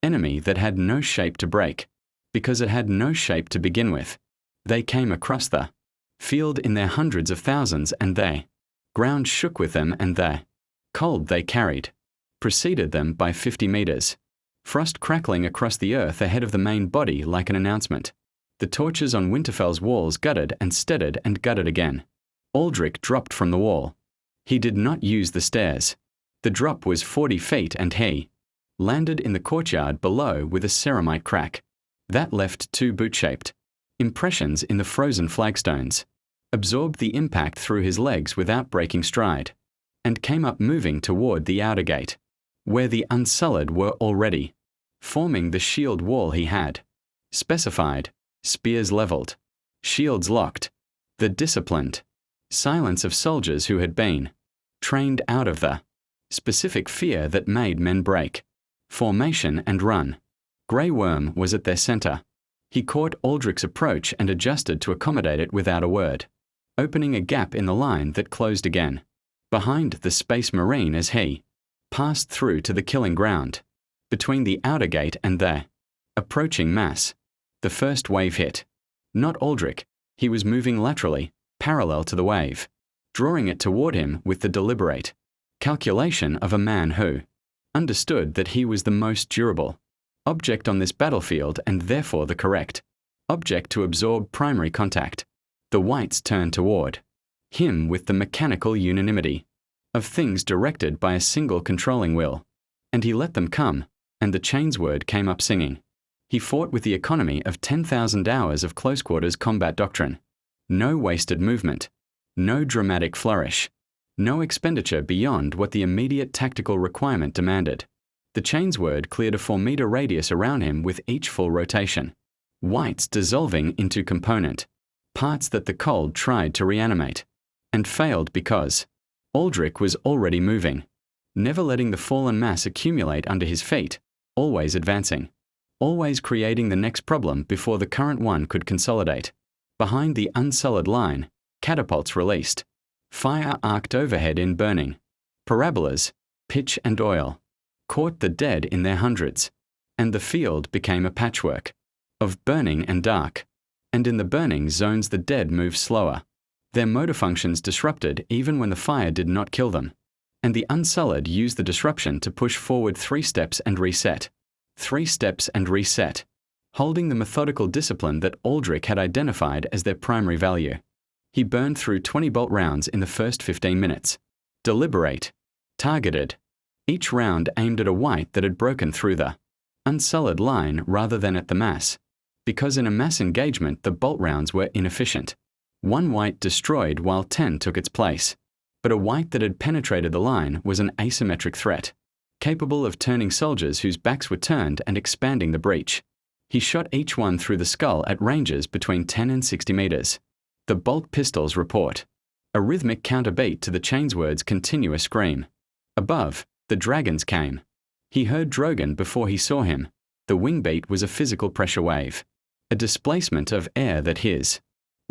enemy that had no shape to break, because it had no shape to begin with. They came across the field in their hundreds of thousands, and the ground shook with them, and the cold they carried preceded them by 50 meters. frost crackling across the earth ahead of the main body like an announcement. The torches on Winterfell's walls gutted and steadied and gutted again. Aldrich dropped from the wall. He did not use the stairs. The drop was 40 feet and he landed in the courtyard below with a ceramite crack. That left 2 boot-shaped impressions in the frozen flagstones, absorbed the impact through his legs without breaking stride, and came up moving toward the outer gate, where the Unsullied were already, forming the shield wall he had specified, spears leveled, shields locked, the disciplined silence of soldiers who had been trained out of the specific fear that made men break formation and run. Grey Worm was at their center. He caught Aldrich's approach and adjusted to accommodate it without a word, opening a gap in the line that closed again behind the Space Marine as he passed through to the killing ground. Between the outer gate and the approaching mass, the first wave hit. Not Aldrich. He was moving laterally, parallel to the wave, drawing it toward him with the deliberate calculation of a man who understood that he was the most durable object on this battlefield and therefore the correct object to absorb primary contact. The whites turned toward him with the mechanical unanimity of things directed by a single controlling will, and he let them come, and the chains word came up singing. He fought with the economy of 10,000 hours of close-quarters combat doctrine. No wasted movement, no dramatic flourish, no expenditure beyond what the immediate tactical requirement demanded. The chains word cleared a 4-meter radius around him with each full rotation, whites dissolving into component parts that the cold tried to reanimate, and failed because Aldrich was already moving, never letting the fallen mass accumulate under his feet, always advancing, always creating the next problem before the current one could consolidate. Behind the Unsullied line, catapults released, fire arced overhead in burning, parabolas, pitch and oil, caught the dead in their hundreds, and the field became a patchwork of burning and dark, and in the burning zones the dead moved slower, their motor functions disrupted even when the fire did not kill them, and the Unsullied used the disruption to push forward 3 steps and reset, 3 steps and reset, holding the methodical discipline that Aldrich had identified as their primary value. He burned through 20-bolt rounds in the first 15 minutes. Deliberate. Targeted. Each round aimed at a white that had broken through the Unsullied line rather than at the mass, because in a mass engagement the bolt rounds were inefficient. 1 white destroyed while 10 took its place. But a white that had penetrated the line was an asymmetric threat, capable of turning soldiers whose backs were turned and expanding the breach. He shot each one through the skull at ranges between 10 and 60 meters. The bolt pistols report, a rhythmic counterbeat to the chainsword's continuous scream. Above, the dragons came. He heard Drogon before he saw him. The wingbeat was a physical pressure wave, a displacement of air that his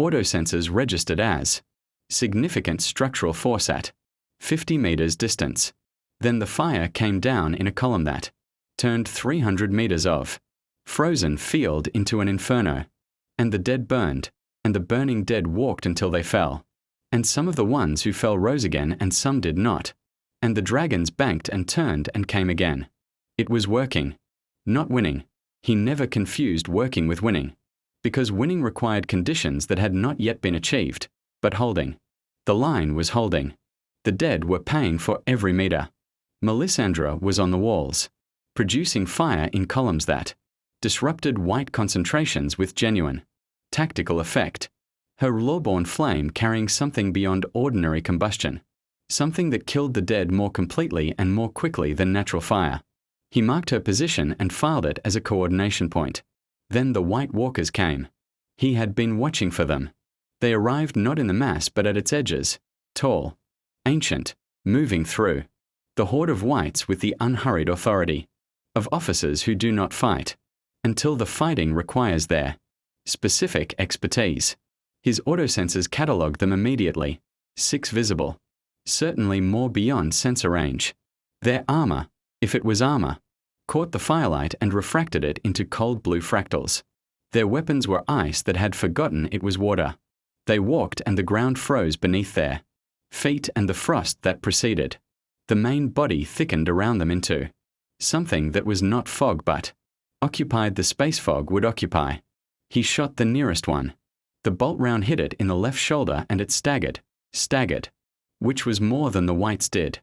autosensors registered as significant structural force at 50 meters distance. Then the fire came down in a column that turned 300 meters of frozen field into an inferno, and the dead burned, and the burning dead walked until they fell, and some of the ones who fell rose again and some did not, and the dragons banked and turned and came again. It was working, not winning. He never confused working with winning, because winning required conditions that had not yet been achieved, but holding. The line was holding. The dead were paying for every meter. Melisandre was on the walls, producing fire in columns that disrupted white concentrations with genuine tactical effect. Her lawborn flame carrying something beyond ordinary combustion, something that killed the dead more completely and more quickly than natural fire. He marked her position and filed it as a coordination point. Then the White Walkers came. He had been watching for them. They arrived not in the mass but at its edges, tall, ancient, moving through. The horde of whites with the unhurried authority of officers who do not fight until the fighting requires their specific expertise. His autosensors catalogued them immediately. 6 visible. Certainly more beyond sensor range. Their armor, if it was armor, caught the firelight and refracted it into cold blue fractals. Their weapons were ice that had forgotten it was water. They walked and the ground froze beneath their feet and the frost that preceded. The main body thickened around them into Something that was not fog but occupied the space fog would occupy. He shot the nearest one. The bolt round hit it in the left shoulder and it staggered, which was more than the whites did,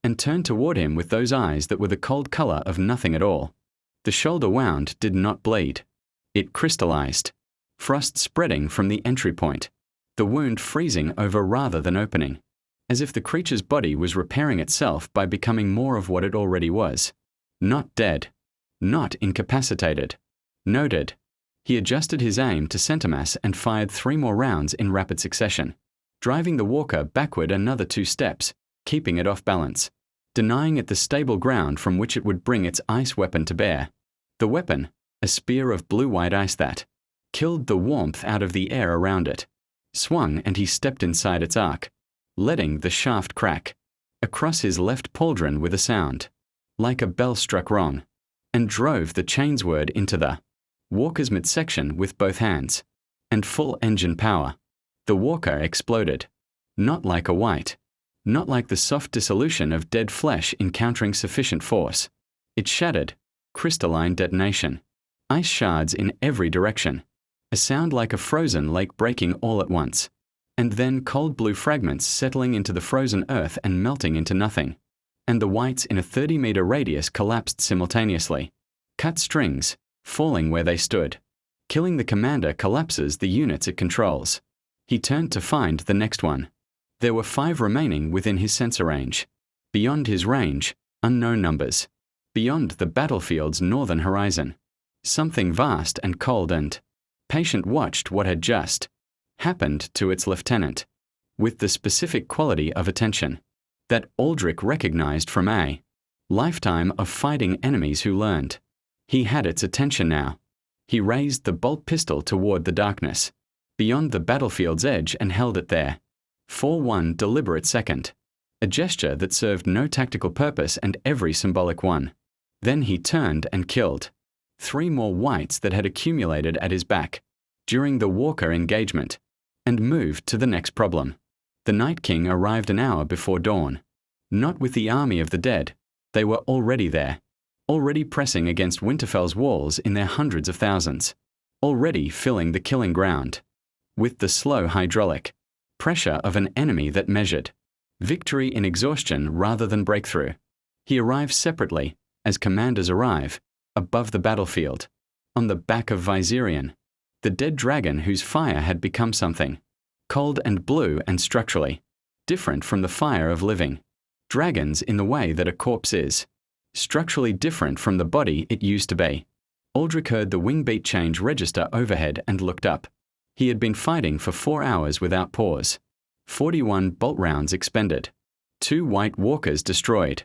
and turned toward him with those eyes that were the cold color of nothing at all. The shoulder wound did not bleed. It crystallized, frost spreading from the entry point, the wound freezing over rather than opening, as if the creature's body was repairing itself by becoming more of what it already was. Not dead. Not incapacitated. Noted. He adjusted his aim to center mass and fired 3 more rounds in rapid succession, driving the walker backward another 2 steps, keeping it off balance, denying it the stable ground from which it would bring its ice weapon to bear. The weapon, a spear of blue-white ice that killed the warmth out of the air around it, swung and he stepped inside its arc, letting the shaft crack across his left pauldron with a sound, like a bell struck wrong, and drove the chainsword into the walker's midsection with both hands, and full engine power. The walker exploded, not like a white, not like the soft dissolution of dead flesh encountering sufficient force. It shattered, crystalline detonation, ice shards in every direction, a sound like a frozen lake breaking all at once, and then cold blue fragments settling into the frozen earth and melting into nothing, and the whites in a 30-meter radius collapsed simultaneously. Cut strings, falling where they stood. Killing the commander collapses the units it controls. He turned to find the next one. There were 5 remaining within his sensor range. Beyond his range, unknown numbers. Beyond the battlefield's northern horizon. Something vast and cold and patient watched what had just happened to its lieutenant, with the specific quality of attention that Aldrich recognized from a lifetime of fighting enemies who learned. He had its attention now. He raised the bolt pistol toward the darkness, beyond the battlefield's edge, and held it there, for 1 deliberate second, a gesture that served no tactical purpose and every symbolic one. Then he turned and killed 3 more whites that had accumulated at his back during the Walker engagement, and moved to the next problem. The Night King arrived an hour before dawn. Not with the army of the dead. They were already there, already pressing against Winterfell's walls in their hundreds of thousands, already filling the killing ground, with the slow hydraulic pressure of an enemy that measured victory in exhaustion rather than breakthrough. He arrived separately, as commanders arrive, above the battlefield, on the back of Viserion, the dead dragon whose fire had become something cold and blue and structurally different from the fire of living dragons in the way that a corpse is, structurally different from the body it used to be. Aldrich heard the wing beat change register overhead and looked up. He had been fighting for 4 hours without pause. 41 bolt rounds expended. 2 white walkers destroyed.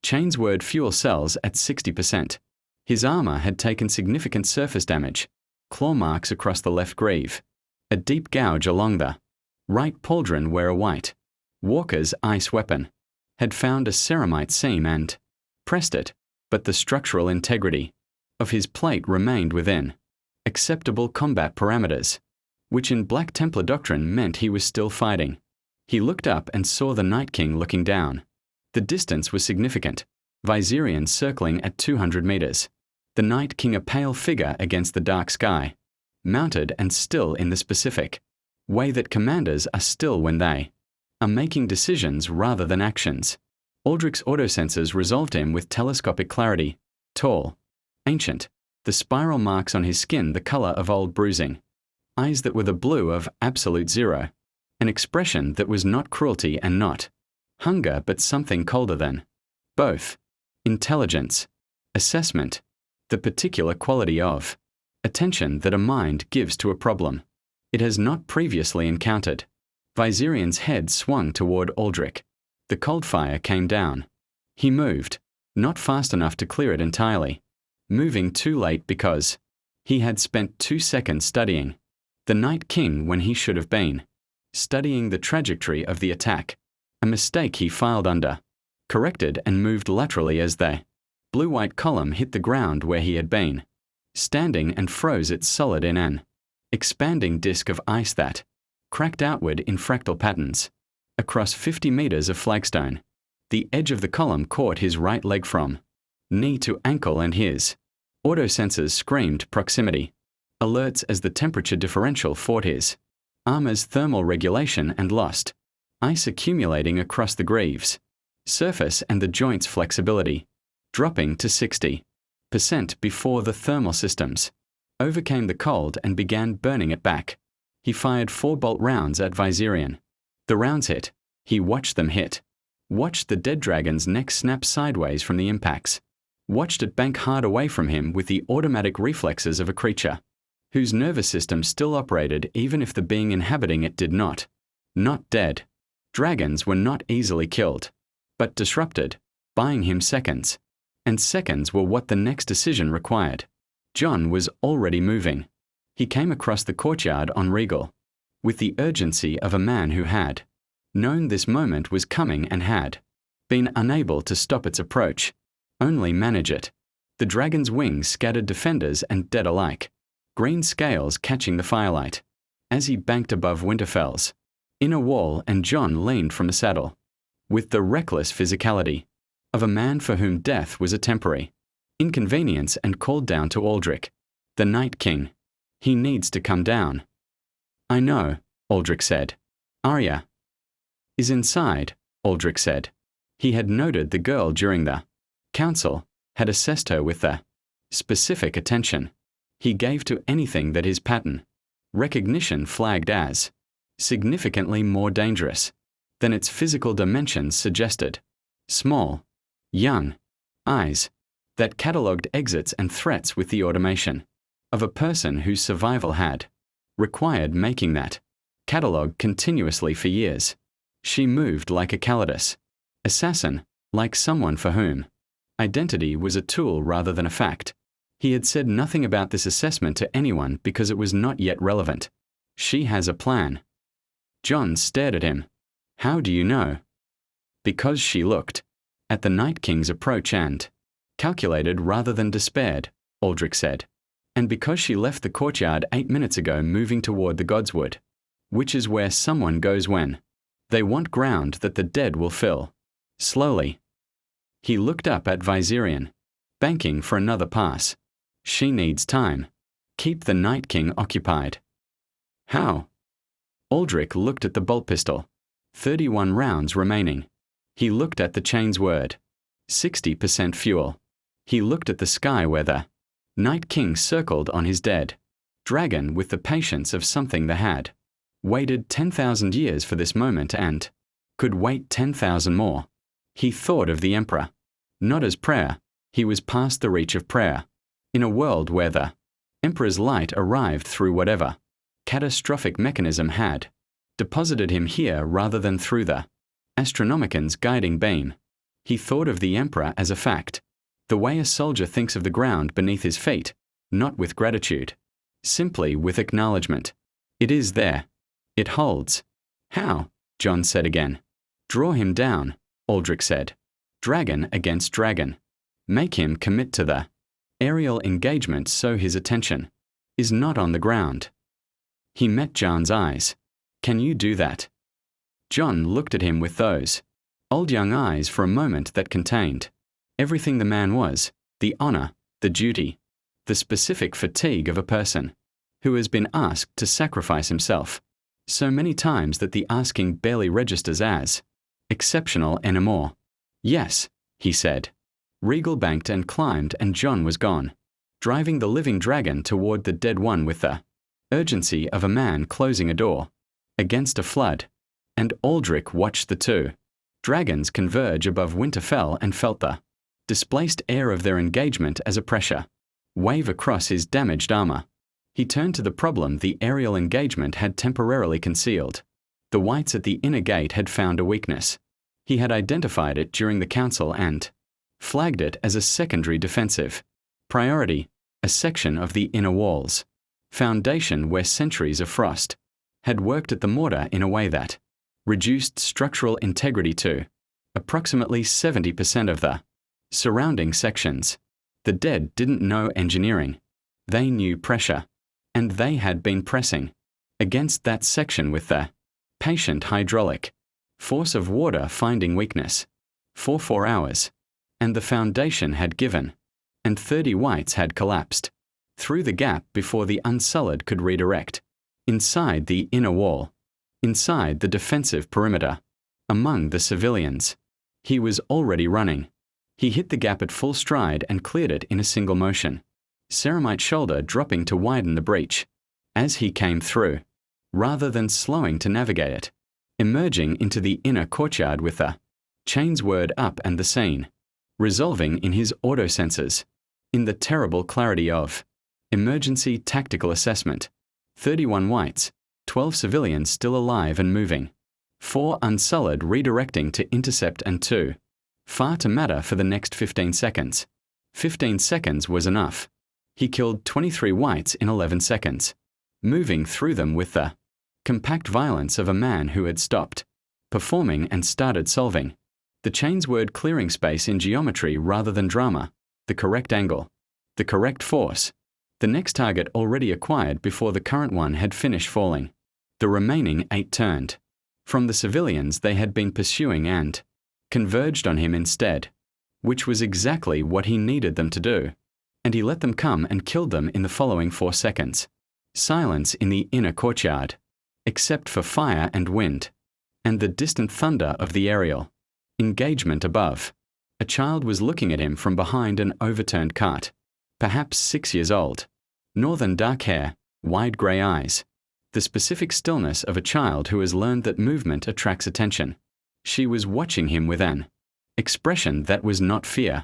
Chainsword fuel cells at 60%. His armor had taken significant surface damage. Claw marks across the left greave. A deep gouge along the right pauldron where a white walker's ice weapon had found a ceramite seam and pressed it, but the structural integrity of his plate remained within acceptable combat parameters, which in Black Templar doctrine meant he was still fighting. He looked up and saw the Night King looking down. The distance was significant. Viserion circling at 200 meters. The Night King a pale figure against the dark sky, mounted and still in the specific way that commanders are still when they are making decisions rather than actions. Aldrich's autosensors resolved him with telescopic clarity. Tall, ancient, the spiral marks on his skin the color of old bruising, eyes that were the blue of absolute zero, an expression that was not cruelty and not hunger but something colder than both, intelligence, assessment, the particular quality of attention that a mind gives to a problem it has not previously encountered. Viserion's head swung toward Aldrich. The cold fire came down. He moved, not fast enough to clear it entirely, moving too late because he had spent 2 seconds studying the Night King when he should have been studying the trajectory of the attack, a mistake he filed under, corrected and moved laterally as the blue-white column hit the ground where he had been standing and froze it solid in an expanding disk of ice that cracked outward in fractal patterns across 50 meters of flagstone. The edge of the column caught his right leg from knee to ankle and his. Auto sensors screamed proximity. Alerts as the temperature differential fought his. Armor's thermal regulation and lost. Ice accumulating across the greaves. Surface and the joints' flexibility. Dropping to 60% before the thermal systems. Overcame the cold and began burning it back. He fired 4-bolt rounds at Viserion. The rounds hit. He watched them hit. Watched the dead dragon's neck snap sideways from the impacts. Watched it bank hard away from him with the automatic reflexes of a creature whose nervous system still operated even if the being inhabiting it did not. Not dead. Dragons were not easily killed, but disrupted, buying him seconds. And seconds were what the next decision required. John was already moving. He came across the courtyard on Regal, with the urgency of a man who had known this moment was coming and had been unable to stop its approach, only manage it. The dragon's wings scattered defenders and dead alike, green scales catching the firelight. As he banked above Winterfell's inner wall, and John leaned from a saddle, with the reckless physicality of a man for whom death was a temporary inconvenience, and called down to Aldrich, the Night King. He needs to come down. I know, Aldrich said. Arya is inside, Aldrich said. He had noted the girl during the council, had assessed her with the specific attention he gave to anything that his pattern recognition flagged as significantly more dangerous than its physical dimensions suggested. Small, young eyes that catalogued exits and threats with the automation of a person whose survival had required making that catalogue continuously for years. She moved like a Calidus assassin, like someone for whom identity was a tool rather than a fact. He had said nothing about this assessment to anyone because it was not yet relevant. She has a plan. John stared at him. How do you know? Because she looked at the Night King's approach and calculated rather than despaired, Aldrich said. And because she left the courtyard 8 minutes ago moving toward the Godswood, which is where someone goes when they want ground that the dead will fill. Slowly. He looked up at Viserion, banking for another pass. She needs time. Keep the Night King occupied. How? Aldrich looked at the bolt pistol. 31 rounds remaining. He looked at the chain's word. 60% fuel. He looked at the sky where the Night King circled on his dead dragon with the patience of something that had waited 10,000 years for this moment and could wait 10,000 more. He thought of the Emperor. Not as prayer. He was past the reach of prayer. In a world where the Emperor's light arrived through whatever catastrophic mechanism had deposited him here rather than through the Astronomican's guiding beam. He thought of the Emperor as a fact, the way a soldier thinks of the ground beneath his feet, not with gratitude, simply with acknowledgement. It is there. It holds. How? John said again. Draw him down, Aldrich said. Dragon against dragon. Make him commit to the aerial engagement so his attention is not on the ground. He met John's eyes. Can you do that? John looked at him with those old young eyes for a moment that contained everything the man was, the honor, the duty, the specific fatigue of a person who has been asked to sacrifice himself so many times that the asking barely registers as exceptional anymore. Yes, he said. Regal banked and climbed, and John was gone, driving the living dragon toward the dead one with the urgency of a man closing a door against a flood. And Aldrich watched the two dragons converge above Winterfell and felt the displaced air of their engagement as a pressure wave across his damaged armor. He turned to the problem the aerial engagement had temporarily concealed. The whites at the inner gate had found a weakness. He had identified it during the council and flagged it as a secondary defensive priority, a section of the inner walls foundation where centuries of frost had worked at the mortar in a way that reduced structural integrity to approximately 70% of the surrounding sections. The dead didn't know engineering. They knew pressure, and they had been pressing against that section with the patient hydraulic force of water finding weakness for 4 hours. and the foundation had given, and 30 whites had collapsed. Through the gap before the Unsullied could redirect. Inside the inner wall. Inside the defensive perimeter. Among the civilians. He was already running. He hit the gap at full stride and cleared it in a single motion. Ceramite's shoulder dropping to widen the breach. As he came through. Rather than slowing to navigate it. Emerging into the inner courtyard with the chain's word up and the scene. Resolving in his auto-sensors. In the terrible clarity of emergency tactical assessment. 31 whites, 12 civilians still alive and moving. 4 Unsullied redirecting to intercept and 2. Far to matter for the next 15 seconds. 15 seconds was enough. He killed 23 whites in 11 seconds. Moving through them with the compact violence of a man who had stopped. Performing and started solving. The chain's word clearing space in geometry rather than drama. The correct angle. The correct force. The next target already acquired before the current one had finished falling. The remaining 8 turned. From the civilians they had been pursuing and converged on him instead, which was exactly what he needed them to do. And he let them come and killed them in the following 4 seconds. Silence in the inner courtyard, except for fire and wind, and the distant thunder of the aerial. Engagement above. A child was looking at him from behind an overturned cart, perhaps 6 years old. Northern dark hair, wide grey eyes. The specific stillness of a child who has learned that movement attracts attention. She was watching him with an expression that was not fear.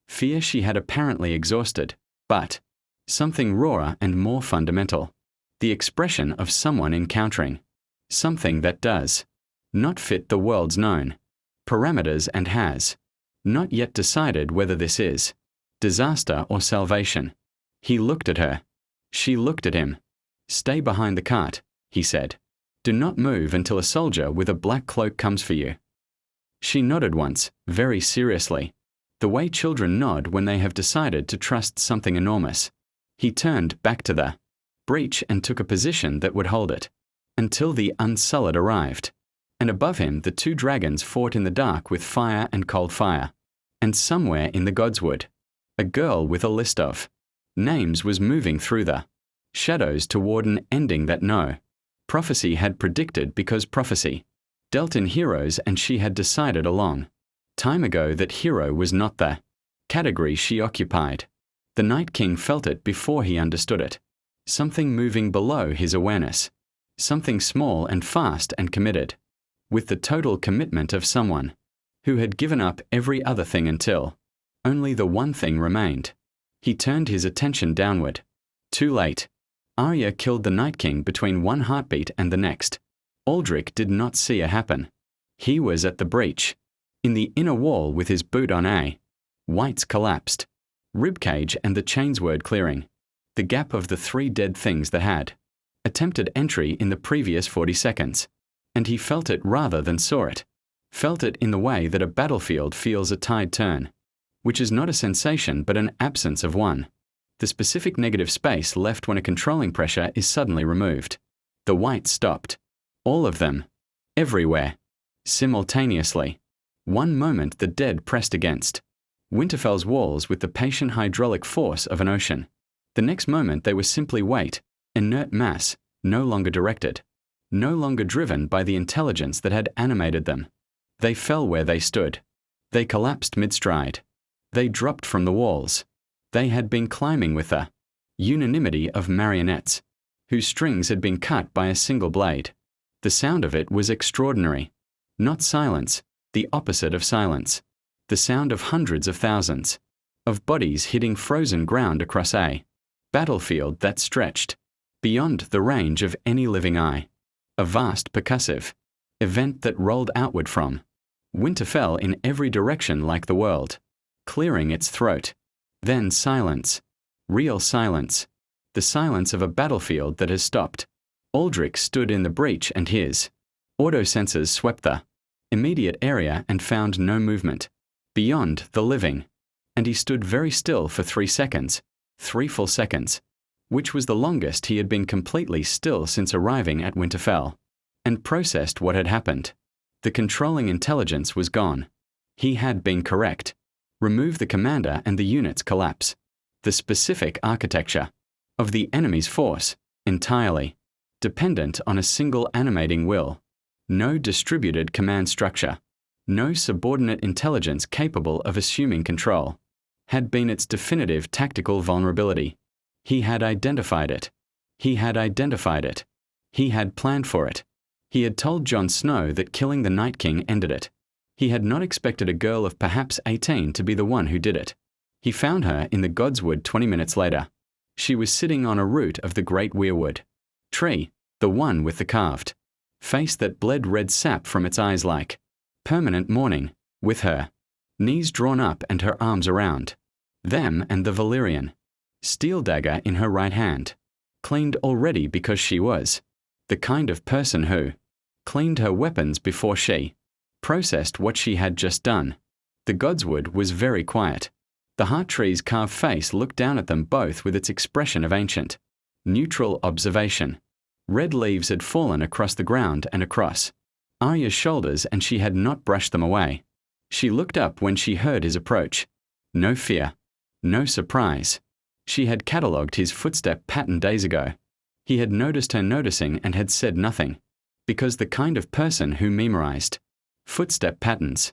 Fear she had apparently exhausted, but something rawer and more fundamental. The expression of someone encountering something that does not fit the world's known parameters and has not yet decided whether this is disaster or salvation. He looked at her. She looked at him. Stay behind the cart, he said. Do not move until a soldier with a black cloak comes for you. She nodded once, very seriously, the way children nod when they have decided to trust something enormous. He turned back to the breach and took a position that would hold it, until the Unsullied arrived. And above him the 2 dragons fought in the dark with fire and cold fire. And somewhere in the godswood, a girl with a list of names was moving through the shadows toward an ending that no prophecy had predicted, because prophecy dealt in heroes and she had decided a long time ago that hero was not the category she occupied. The Night King felt it before he understood it. Something moving below his awareness. Something small and fast and committed. With the total commitment of someone who had given up every other thing until only the one thing remained. He turned his attention downward. Too late. Arya killed the Night King between one heartbeat and the next. Aldrich did not see it happen. He was at the breach. In the inner wall with his boot on A. Whites collapsed. Ribcage and the chain's word clearing. The gap of the 3 dead things that had attempted entry in the previous 40 seconds. And he felt it rather than saw it. Felt it in the way that a battlefield feels a tide turn, which is not a sensation but an absence of one. The specific negative space left when a controlling pressure is suddenly removed. The whites stopped. All of them. Everywhere. Simultaneously. One moment the dead pressed against Winterfell's walls with the patient hydraulic force of an ocean. The next moment they were simply weight, inert mass, no longer directed. No longer driven by the intelligence that had animated them. They fell where they stood. They collapsed mid-stride. They dropped from the walls. They had been climbing with the unanimity of marionettes, whose strings had been cut by a single blade. The sound of it was extraordinary. Not silence, the opposite of silence. The sound of hundreds of thousands, of bodies hitting frozen ground across a battlefield that stretched beyond the range of any living eye. A vast percussive event that rolled outward from Winterfell in every direction like the world, clearing its throat. Then silence. Real silence. The silence of a battlefield that has stopped. Aldrich stood in the breach and his auto-sensors swept the immediate area and found no movement beyond the living. And he stood very still for 3 seconds, 3 full seconds, which was the longest he had been completely still since arriving at Winterfell, and processed what had happened. The controlling intelligence was gone. He had been correct. Remove the commander and the units collapse. The specific architecture of the enemy's force, entirely dependent on a single animating will. No distributed command structure, no subordinate intelligence capable of assuming control, had been its definitive tactical vulnerability. He had identified it. He had identified it. He had planned for it. He had told Jon Snow that killing the Night King ended it. He had not expected a girl of perhaps 18 to be the one who did it. He found her in the Godswood 20 minutes later. She was sitting on a root of the great weirwood tree, the one with the carved face that bled red sap from its eyes like permanent mourning, with her knees drawn up and her arms around them and the Valyrian steel dagger in her right hand, cleaned already because she was the kind of person who cleaned her weapons before she processed what she had just done. The Godswood was very quiet. The heart tree's carved face looked down at them both with its expression of ancient, neutral observation. Red leaves had fallen across the ground and across Arya's shoulders, and she had not brushed them away. She looked up when she heard his approach. No fear, no surprise. She had catalogued his footstep pattern days ago. He had noticed her noticing and had said nothing, because the kind of person who memorized footstep patterns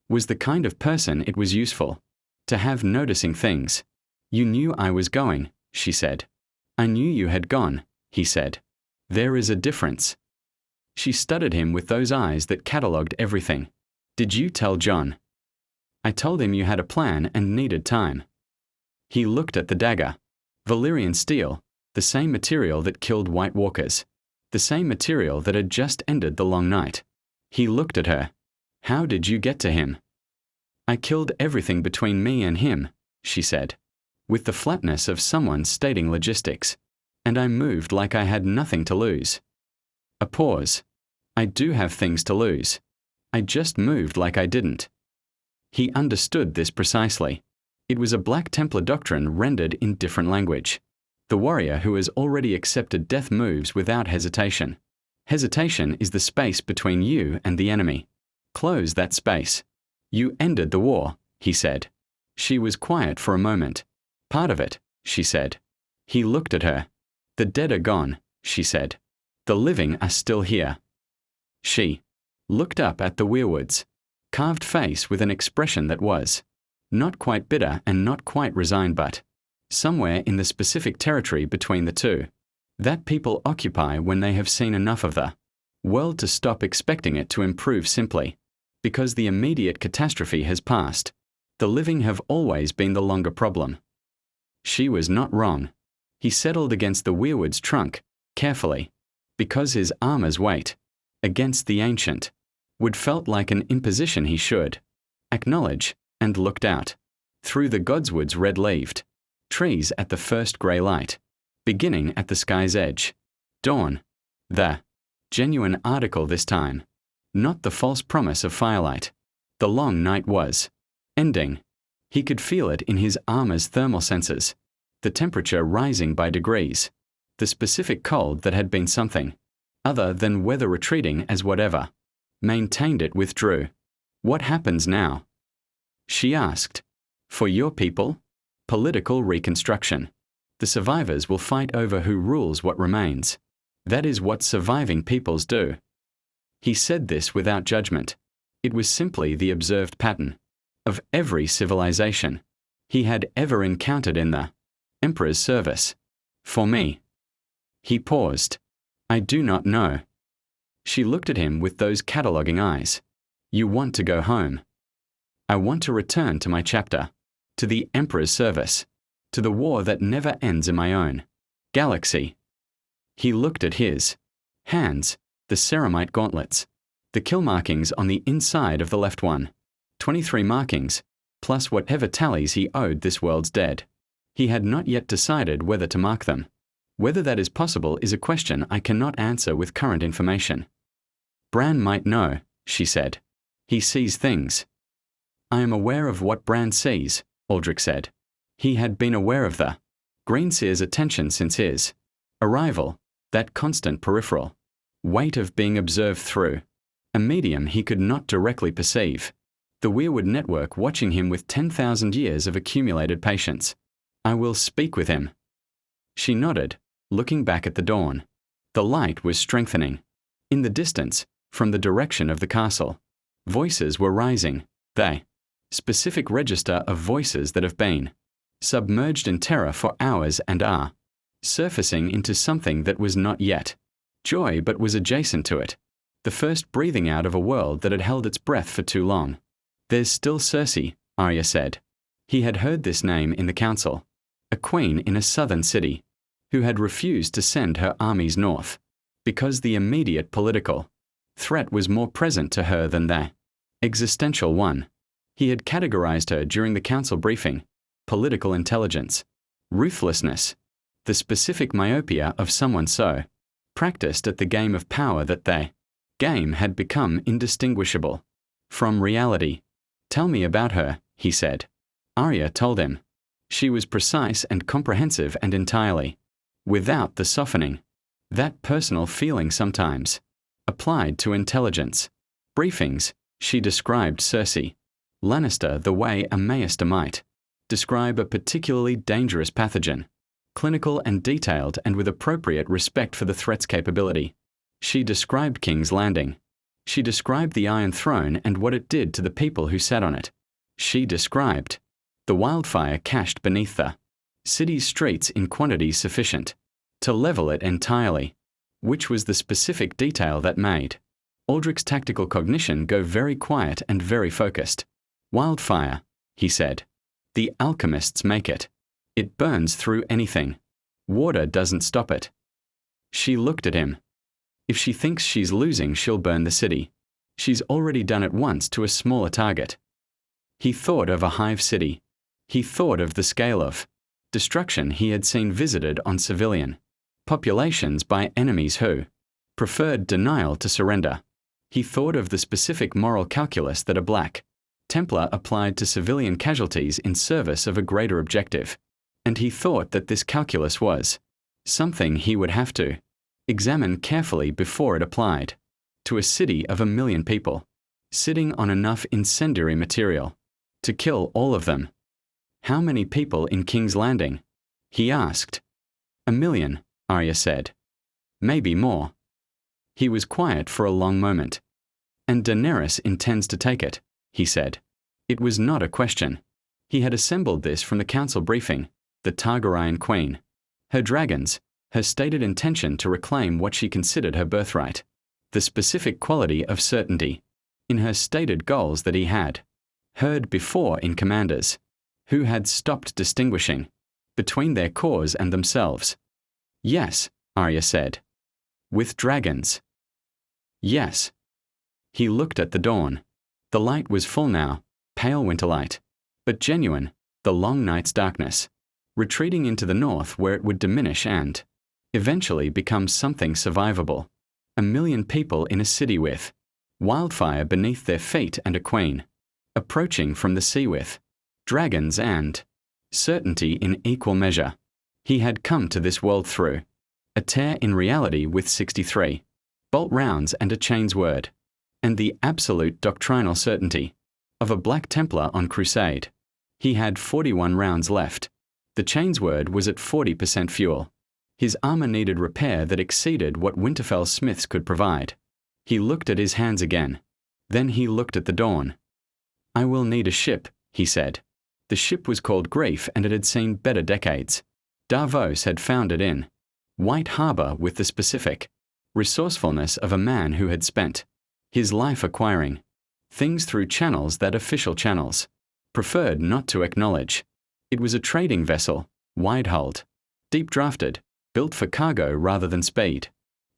was the kind of person it was useful to have noticing things. You knew I was going, she said. I knew you had gone, he said. There is a difference. She studied him with those eyes that catalogued everything. Did you tell Jon? I told him you had a plan and needed time. He looked at the dagger. Valyrian steel, the same material that killed White Walkers, the same material that had just ended the long night. He looked at her. How did you get to him? I killed everything between me and him, she said, with the flatness of someone stating logistics. And I moved like I had nothing to lose. A pause. I do have things to lose. I just moved like I didn't. He understood this precisely. It was a Black Templar doctrine rendered in different language. The warrior who has already accepted death moves without hesitation. Hesitation is the space between you and the enemy. Close that space. You ended the war, he said. She was quiet for a moment. Part of it, she said. He looked at her. The dead are gone, she said. The living are still here. She looked up at the weirwoods, carved face with an expression that was not quite bitter and not quite resigned, but somewhere in the specific territory between the two that people occupy when they have seen enough of the world to stop expecting it to improve simply because the immediate catastrophe has passed. The living have always been the longer problem. She was not wrong. He settled against the weirwood's trunk, carefully, because his armor's weight, against the ancient, would felt like an imposition he should acknowledge, and looked out, through the Godswood's red-leaved trees at the first grey light, beginning at the sky's edge. Dawn. The genuine article this time, not the false promise of firelight. The long night was ending. He could feel it in his armor's thermal sensors. The temperature rising by degrees, the specific cold that had been something other than weather retreating as whatever maintained it withdrew. What happens now? She asked. For your people? Political reconstruction. The survivors will fight over who rules what remains. That is what surviving peoples do. He said this without judgment. It was simply the observed pattern of every civilization he had ever encountered in the Emperor's service. For me. He paused. I do not know. She looked at him with those cataloguing eyes. You want to go home. I want to return to my chapter, to the Emperor's service, to the war that never ends in my own galaxy. He looked at his hands, the ceramite gauntlets, the kill markings on the inside of the left one. 23 markings, plus whatever tallies he owed this world's dead. He had not yet decided whether to mark them. Whether that is possible is a question I cannot answer with current information. Bran might know, she said. He sees things. I am aware of what Bran sees, Aldrich said. He had been aware of the Greenseer's attention since his arrival, that constant peripheral weight of being observed through a medium he could not directly perceive. the weirwood network watching him with 10,000 years of accumulated patience. I will speak with him. She nodded, looking back at the dawn. The light was strengthening. In the distance, from the direction of the castle, voices were rising. They, specific register of voices that have been, submerged in terror for hours and are, surfacing into something that was not yet joy but was adjacent to it, the first breathing out of a world that had held its breath for too long. There's still Circe, Arya said. He had heard this name in the council, a queen in a southern city, who had refused to send her armies north, because the immediate political threat was more present to her than the existential one. He had categorized her during the council briefing: political intelligence, ruthlessness, the specific myopia of someone so practiced at the game of power that the game had become indistinguishable from reality. Tell me about her, he said. Arya told him. She was precise and comprehensive and entirely without the softening, that personal feeling sometimes applied to intelligence. Briefings, she described Circe Lannister the way a maester might describe a particularly dangerous pathogen, clinical and detailed and with appropriate respect for the threat's capability. She described King's Landing. She described the Iron Throne and what it did to the people who sat on it. She described the wildfire cached beneath the city's streets in quantities sufficient to level it entirely, which was the specific detail that made Aldrich's tactical cognition go very quiet and very focused. Wildfire, he said. The alchemists make it. It burns through anything. Water doesn't stop it. She looked at him. If she thinks she's losing, she'll burn the city. She's already done it once to a smaller target. He thought of a hive city. He thought of the scale of destruction he had seen visited on civilian populations by enemies who preferred denial to surrender. He thought of the specific moral calculus that a black Templar applied to civilian casualties in service of a greater objective. And he thought that this calculus was something he would have to examine carefully before it applied to a city of 1 million people, sitting on enough incendiary material to kill all of them. How many people in King's Landing? He asked. 1 million, Arya said. Maybe more. He was quiet for a long moment. And Daenerys intends to take it, he said. It was not a question. He had assembled this from the council briefing, the Targaryen queen, her dragons, her stated intention to reclaim what she considered her birthright, the specific quality of certainty in her stated goals that he had heard before in commanders who had stopped distinguishing between their cause and themselves. Yes, Arya said. With dragons. Yes. He looked at the dawn. The light was full now, pale winter light, but genuine, the long night's darkness, retreating into the north where it would diminish and eventually become something survivable. 1 million people in a city with wildfire beneath their feet and a queen approaching from the sea with dragons and certainty in equal measure. He had come to this world through a tear in reality with 63 bolt rounds and a chain's word, and the absolute doctrinal certainty of a Black Templar on crusade. He had 41 rounds left. The chain's word was at 40% fuel. His armor needed repair that exceeded what Winterfell smiths could provide. He looked at his hands again. Then he looked at the dawn. I will need a ship, he said. The ship was called Grief and it had seen better decades. Davos had found it in White Harbor with the specific resourcefulness of a man who had spent his life acquiring things through channels that official channels preferred not to acknowledge. It was a trading vessel, wide-hulled, deep-drafted, built for cargo rather than speed,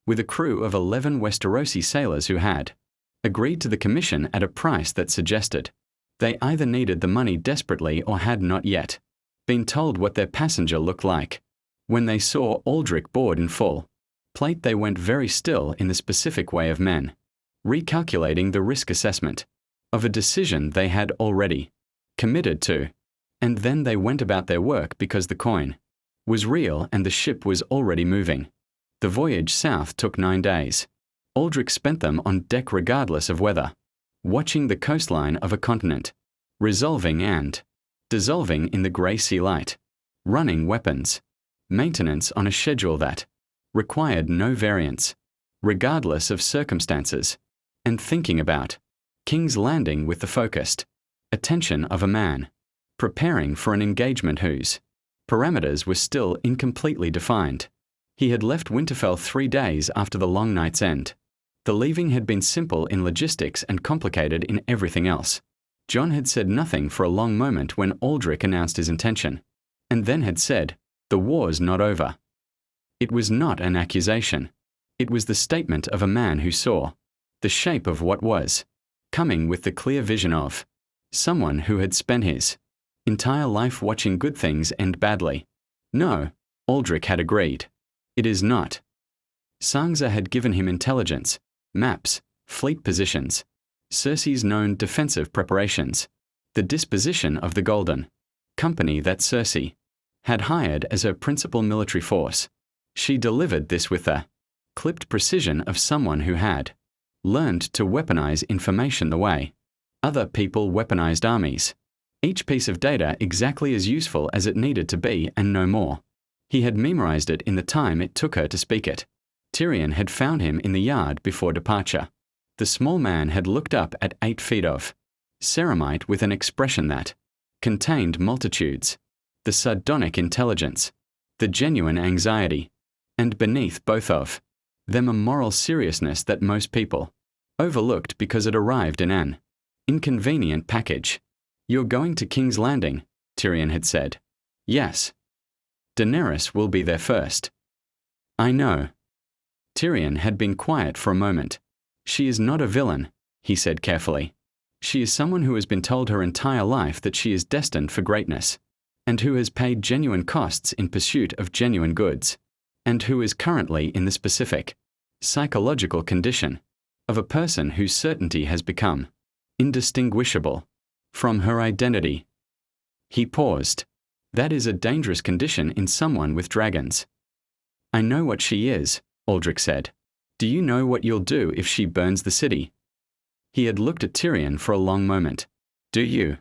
with a crew of 11 Westerosi sailors who had agreed to the commission at a price that suggested they either needed the money desperately or had not yet been told what their passenger looked like. When they saw Aldrich board in full plate, they went very still in the specific way of men recalculating the risk assessment of a decision they had already committed to, and then they went about their work because the coin was real and the ship was already moving. The voyage south took 9 days. Aldrich spent them on deck regardless of weather. watching the coastline of a continent, resolving and dissolving in the grey sea light, running weapons, maintenance on a schedule that required no variance, regardless of circumstances, and thinking about King's Landing with the focused attention of a man, preparing for an engagement whose parameters were still incompletely defined. He had left Winterfell 3 days after the long night's end. The leaving had been simple in logistics and complicated in everything else. Jon had said nothing for a long moment when Aldrich announced his intention, and then had said, "The war's not over." It was not an accusation. It was the statement of a man who saw the shape of what was coming with the clear vision of someone who had spent his entire life watching good things end badly. No, Aldrich had agreed. It is not. Sansa had given him intelligence, maps, fleet positions, Cersei's known defensive preparations, the disposition of the Golden Company that Cersei had hired as her principal military force. She delivered this with the clipped precision of someone who had learned to weaponize information the way other people weaponized armies. Each piece of data exactly as useful as it needed to be and no more. He had memorized it in the time it took her to speak it. Tyrion had found him in the yard before departure. The small man had looked up at 8 feet of ceramite with an expression that contained multitudes, the sardonic intelligence, the genuine anxiety, and beneath both of them a moral seriousness that most people overlooked because it arrived in an inconvenient package. "You're going to King's Landing," Tyrion had said. "Yes. Daenerys will be there first." "I know." Tyrion had been quiet for a moment. "She is not a villain," he said carefully. "She is someone who has been told her entire life that she is destined for greatness, and who has paid genuine costs in pursuit of genuine goods, and who is currently in the specific psychological condition of a person whose certainty has become indistinguishable from her identity." He paused. "That is a dangerous condition in someone with dragons." "I know what she is," Aldrich said. "Do you know what you'll do if she burns the city?" He had looked at Tyrion for a long moment. "Do you?"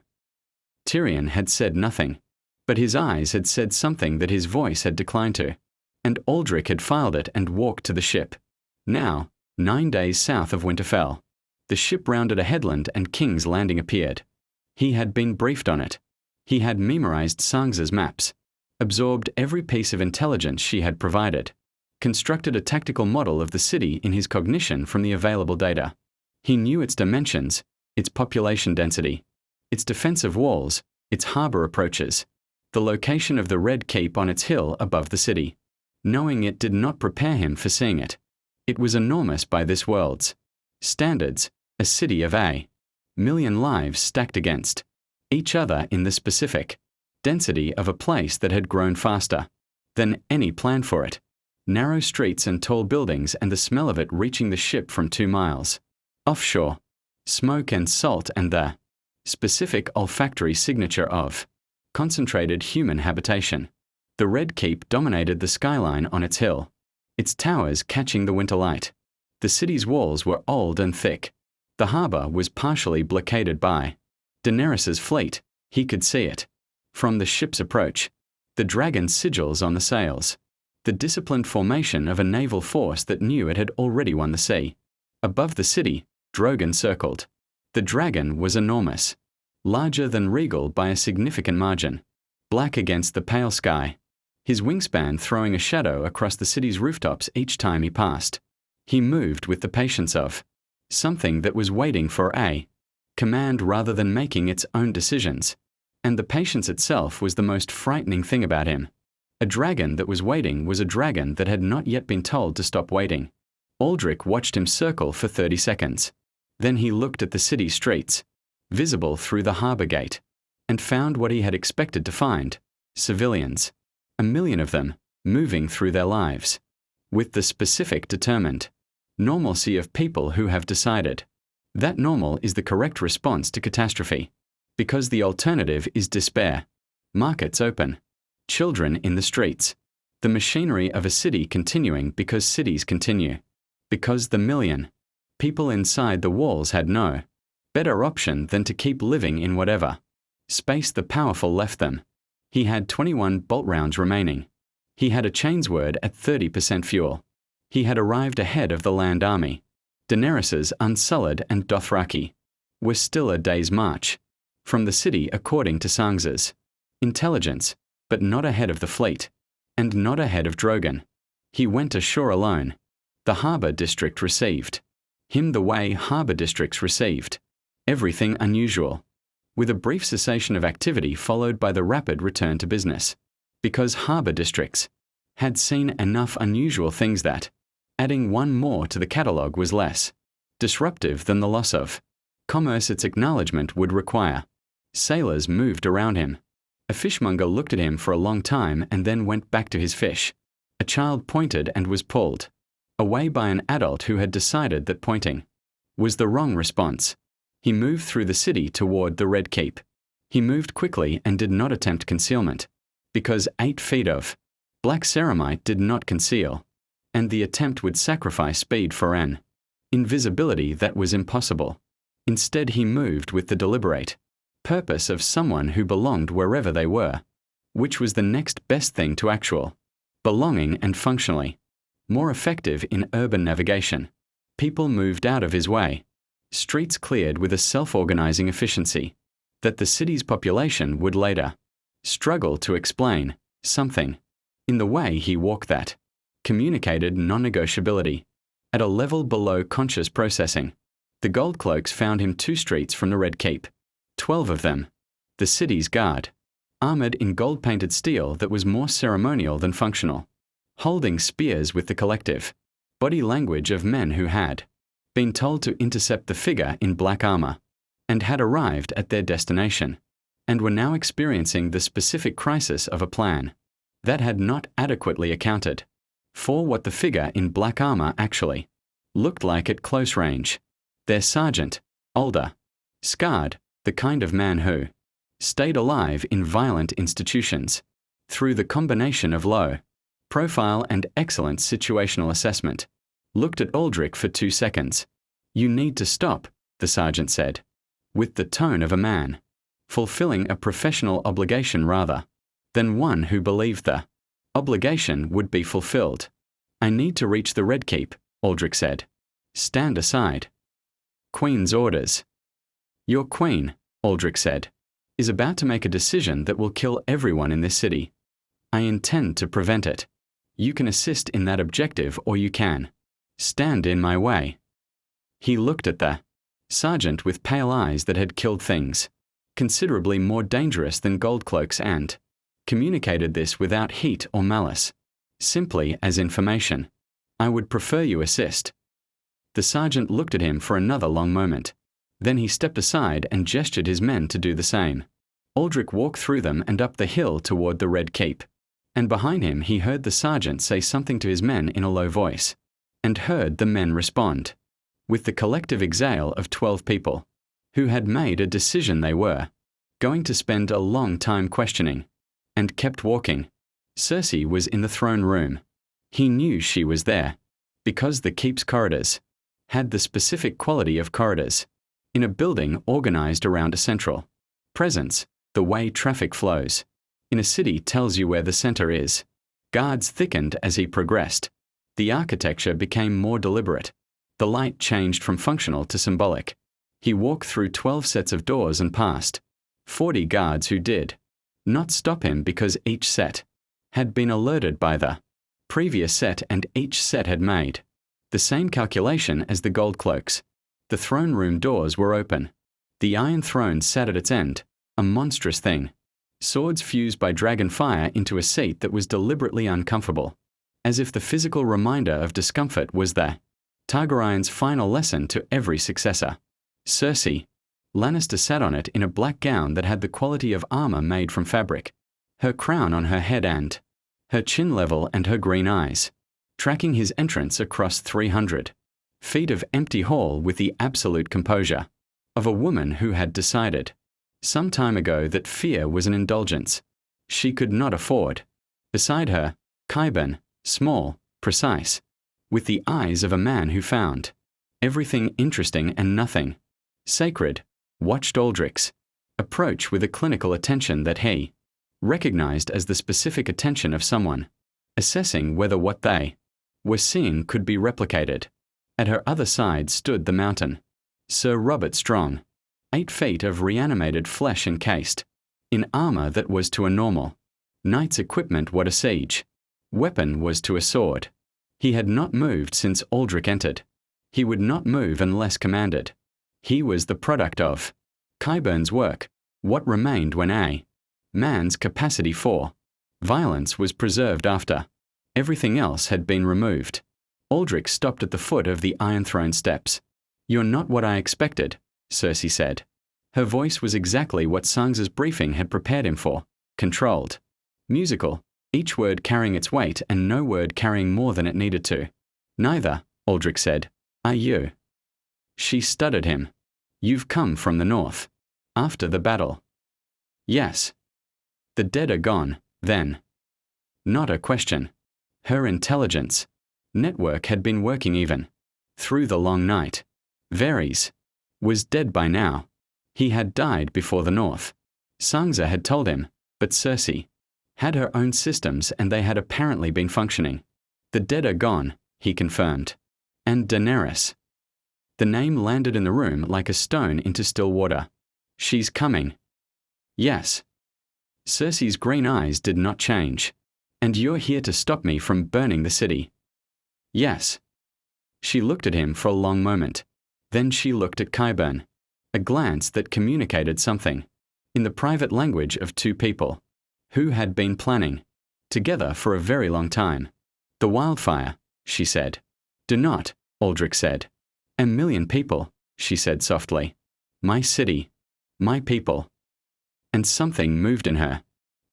Tyrion had said nothing, but his eyes had said something that his voice had declined to, and Aldrich had filed it and walked to the ship. Now, 9 days south of Winterfell, the ship rounded a headland and King's Landing appeared. He had been briefed on it. He had memorized Sansa's maps, absorbed every piece of intelligence she had provided, constructed a tactical model of the city in his cognition from the available data. He knew its dimensions, its population density, its defensive walls, its harbor approaches, the location of the Red Keep on its hill above the city. Knowing it did not prepare him for seeing it. It was enormous by this world's standards, a city of a million lives stacked against each other in the specific density of a place that had grown faster than any plan for it. Narrow streets and tall buildings and the smell of it reaching the ship from 2 miles offshore, smoke and salt and the specific olfactory signature of concentrated human habitation. The Red Keep dominated the skyline on its hill, its towers catching the winter light. The city's walls were old and thick. The harbor was partially blockaded by Daenerys's fleet. He could see it from the ship's approach, the dragon sigils on the sails, the disciplined formation of a naval force that knew it had already won the sea. Above the city, Drogon circled. The dragon was enormous, larger than Regal by a significant margin, black against the pale sky, his wingspan throwing a shadow across the city's rooftops each time he passed. He moved with the patience of something that was waiting for a command rather than making its own decisions. And the patience itself was the most frightening thing about him. A dragon that was waiting was a dragon that had not yet been told to stop waiting. Aldrich watched him circle for 30 seconds. Then he looked at the city streets, visible through the harbor gate, and found what he had expected to find: civilians, 1 million of them, moving through their lives, with the specific determined normalcy of people who have decided that normal is the correct response to catastrophe, because the alternative is despair. Markets open, children in the streets, the machinery of a city continuing because cities continue, because the million people inside the walls had no Better option than to keep living in whatever space the powerful left them. He had 21 bolt rounds remaining. He had a chainsword at 30% fuel. He had arrived ahead of the land army. Daenerys's Unsullied and Dothraki were still a day's march from the city according to Sangs's intelligence, but not ahead of the fleet, and not ahead of Drogon. He went ashore alone. The harbour district received him the way harbour districts received everything unusual, with a brief cessation of activity followed by the rapid return to business, because harbour districts had seen enough unusual things that adding one more to the catalogue was less disruptive than the loss of commerce its acknowledgement would require. Sailors moved around him. A fishmonger looked at him for a long time and then went back to his fish. A child pointed and was pulled away by an adult who had decided that pointing was the wrong response. He moved through the city toward the Red Keep. He moved quickly and did not attempt concealment, because 8 feet of black ceramite did not conceal, and the attempt would sacrifice speed for an invisibility that was impossible. Instead, he moved with the deliberate purpose of someone who belonged wherever they were, which was the next best thing to actual belonging and functionally more effective in urban navigation. People moved out of his way. Streets cleared with a self-organizing efficiency that the city's population would later struggle to explain something in the way he walked that communicated non-negotiability at a level below conscious processing. The Goldcloaks found him 2 streets from the Red Keep, 12 of them, the city's guard, armored in gold-painted steel that was more ceremonial than functional, holding spears with the collective body language of men who had been told to intercept the figure in black armor, and had arrived at their destination, and were now experiencing the specific crisis of a plan that had not adequately accounted for what the figure in black armor actually looked like at close range. Their sergeant, older, scarred, the kind of man who stayed alive in violent institutions through the combination of low profile and excellent situational assessment, looked at Aldrich for 2 seconds. "You need to stop," the sergeant said, with the tone of a man fulfilling a professional obligation rather than one who believed the obligation would be fulfilled. "I need to reach the Red Keep," Aldrich said. "Stand aside." Queen's orders. "Your queen," Aldrich said, "is about to make a decision that will kill everyone in this city. I intend to prevent it. You can assist in that objective or you can stand in my way." He looked at the sergeant with pale eyes that had killed things considerably more dangerous than Goldcloaks and communicated this without heat or malice, simply as information. "I would prefer you assist." The sergeant looked at him for another long moment. Then he stepped aside and gestured his men to do the same. Aldrich walked through them and up the hill toward the Red Keep, and behind him he heard the sergeant say something to his men in a low voice, and heard the men respond with the collective exhale of 12 people who had made a decision they were going to spend a long time questioning, and kept walking. Cersei was in the throne room. He knew she was there, because the keep's corridors had the specific quality of corridors in a building organized around a central presence, the way traffic flows in a city tells you where the center is. Guards thickened as he progressed. The architecture became more deliberate. The light changed from functional to symbolic. He walked through 12 sets of doors and passed 40 guards who did not stop him because each set had been alerted by the previous set and each set had made the same calculation as the Goldcloaks. The throne room doors were open. The Iron Throne sat at its end, a monstrous thing. Swords fused by dragon fire into a seat that was deliberately uncomfortable, as if the physical reminder of discomfort was the Targaryen's final lesson to every successor. Cersei Lannister sat on it in a black gown that had the quality of armor made from fabric, her crown on her head and her chin level and her green eyes, tracking his entrance across 300 feet of empty hall with the absolute composure of a woman who had decided some time ago that fear was an indulgence she could not afford. Beside her, Qyburn, small, precise, with the eyes of a man who found everything interesting and nothing Sacred, watched Aldrich's approach with a clinical attention that he recognized as the specific attention of someone, assessing whether what they were seeing could be replicated. At her other side stood the mountain. Sir Robert Strong, 8 feet of reanimated flesh encased, in armor that was to a normal knight's equipment what a siege weapon was to a sword. He had not moved since Aldrich entered. He would not move unless commanded. He was the product of Qyburn's work, what remained when a man's capacity for violence was preserved after everything else had been removed. Aldrich stopped at the foot of the Iron Throne steps. "You're not what I expected," Cersei said. Her voice was exactly what Sansa's briefing had prepared him for, controlled, musical, each word carrying its weight and no word carrying more than it needed to. "Neither," Aldrich said, "are you." She stuttered him. "You've come from the north. After the battle." "Yes." "The dead are gone, then." Not a question. Her intelligence network had been working even through the long night. Varys was dead by now. He had died before the north. Sansa had told him, but Cersei had her own systems and they had apparently been functioning. "The dead are gone," he confirmed. "And Daenerys." The name landed in the room like a stone into still water. "She's coming." "Yes." Cersei's green eyes did not change. "And you're here to stop me from burning the city." "Yes." She looked at him for a long moment. Then she looked at Qyburn, a glance that communicated something, in the private language of two people who had been planning together for a very long time. "The wildfire," she said. "Do not," Aldrich said. "A million people," she said softly. "My city. My people." And something moved in her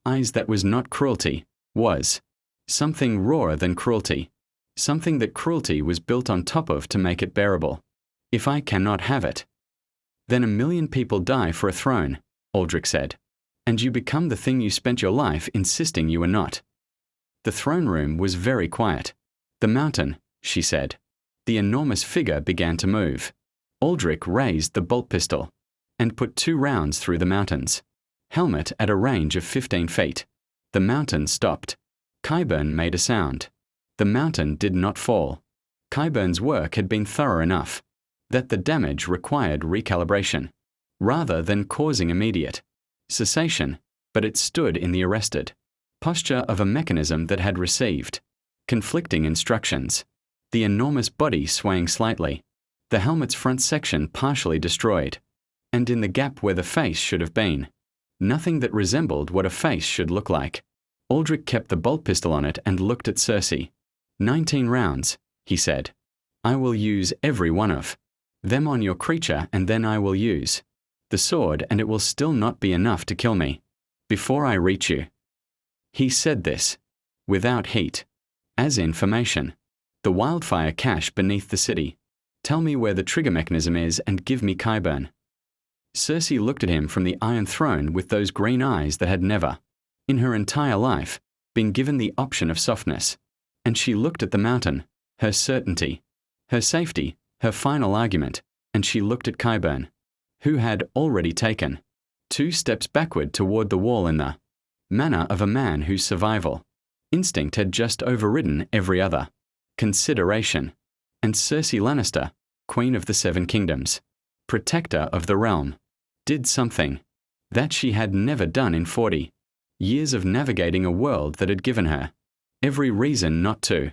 eyes that was not cruelty, was something rawer than cruelty, something that cruelty was built on top of to make it bearable. "If I cannot have it, then a million people die for a throne," Aldrich said, "and you become the thing you spent your life insisting you were not." The throne room was very quiet. "The mountain," she said. The enormous figure began to move. Aldrich raised the bolt pistol and put 2 rounds through the mountains. Helmet at a range of 15 feet. The mountain stopped. Qyburn made a sound. The mountain did not fall. Qyburn's work had been thorough enough that the damage required recalibration, rather than causing immediate cessation, but it stood in the arrested posture of a mechanism that had received conflicting instructions. The enormous body swaying slightly, the helmet's front section partially destroyed, and in the gap where the face should have been, nothing that resembled what a face should look like. Aldrich kept the bolt pistol on it and looked at Cersei. 19 rounds, he said. "I will use every one of them on your creature, and then I will use the sword, and it will still not be enough to kill me before I reach you." He said this without heat, as information. "The wildfire cache beneath the city. Tell me where the trigger mechanism is and give me Qyburn." Cersei looked at him from the Iron Throne with those green eyes that had never, in her entire life, been given the option of softness. And she looked at the mountain, her certainty, her safety, her final argument, and she looked at Qyburn, who had already taken 2 steps backward toward the wall in the manner of a man whose survival instinct had just overridden every other consideration. And Cersei Lannister, Queen of the 7 Kingdoms, protector of the realm, did something that she had never done in 40 years of navigating a world that had given her every reason not to.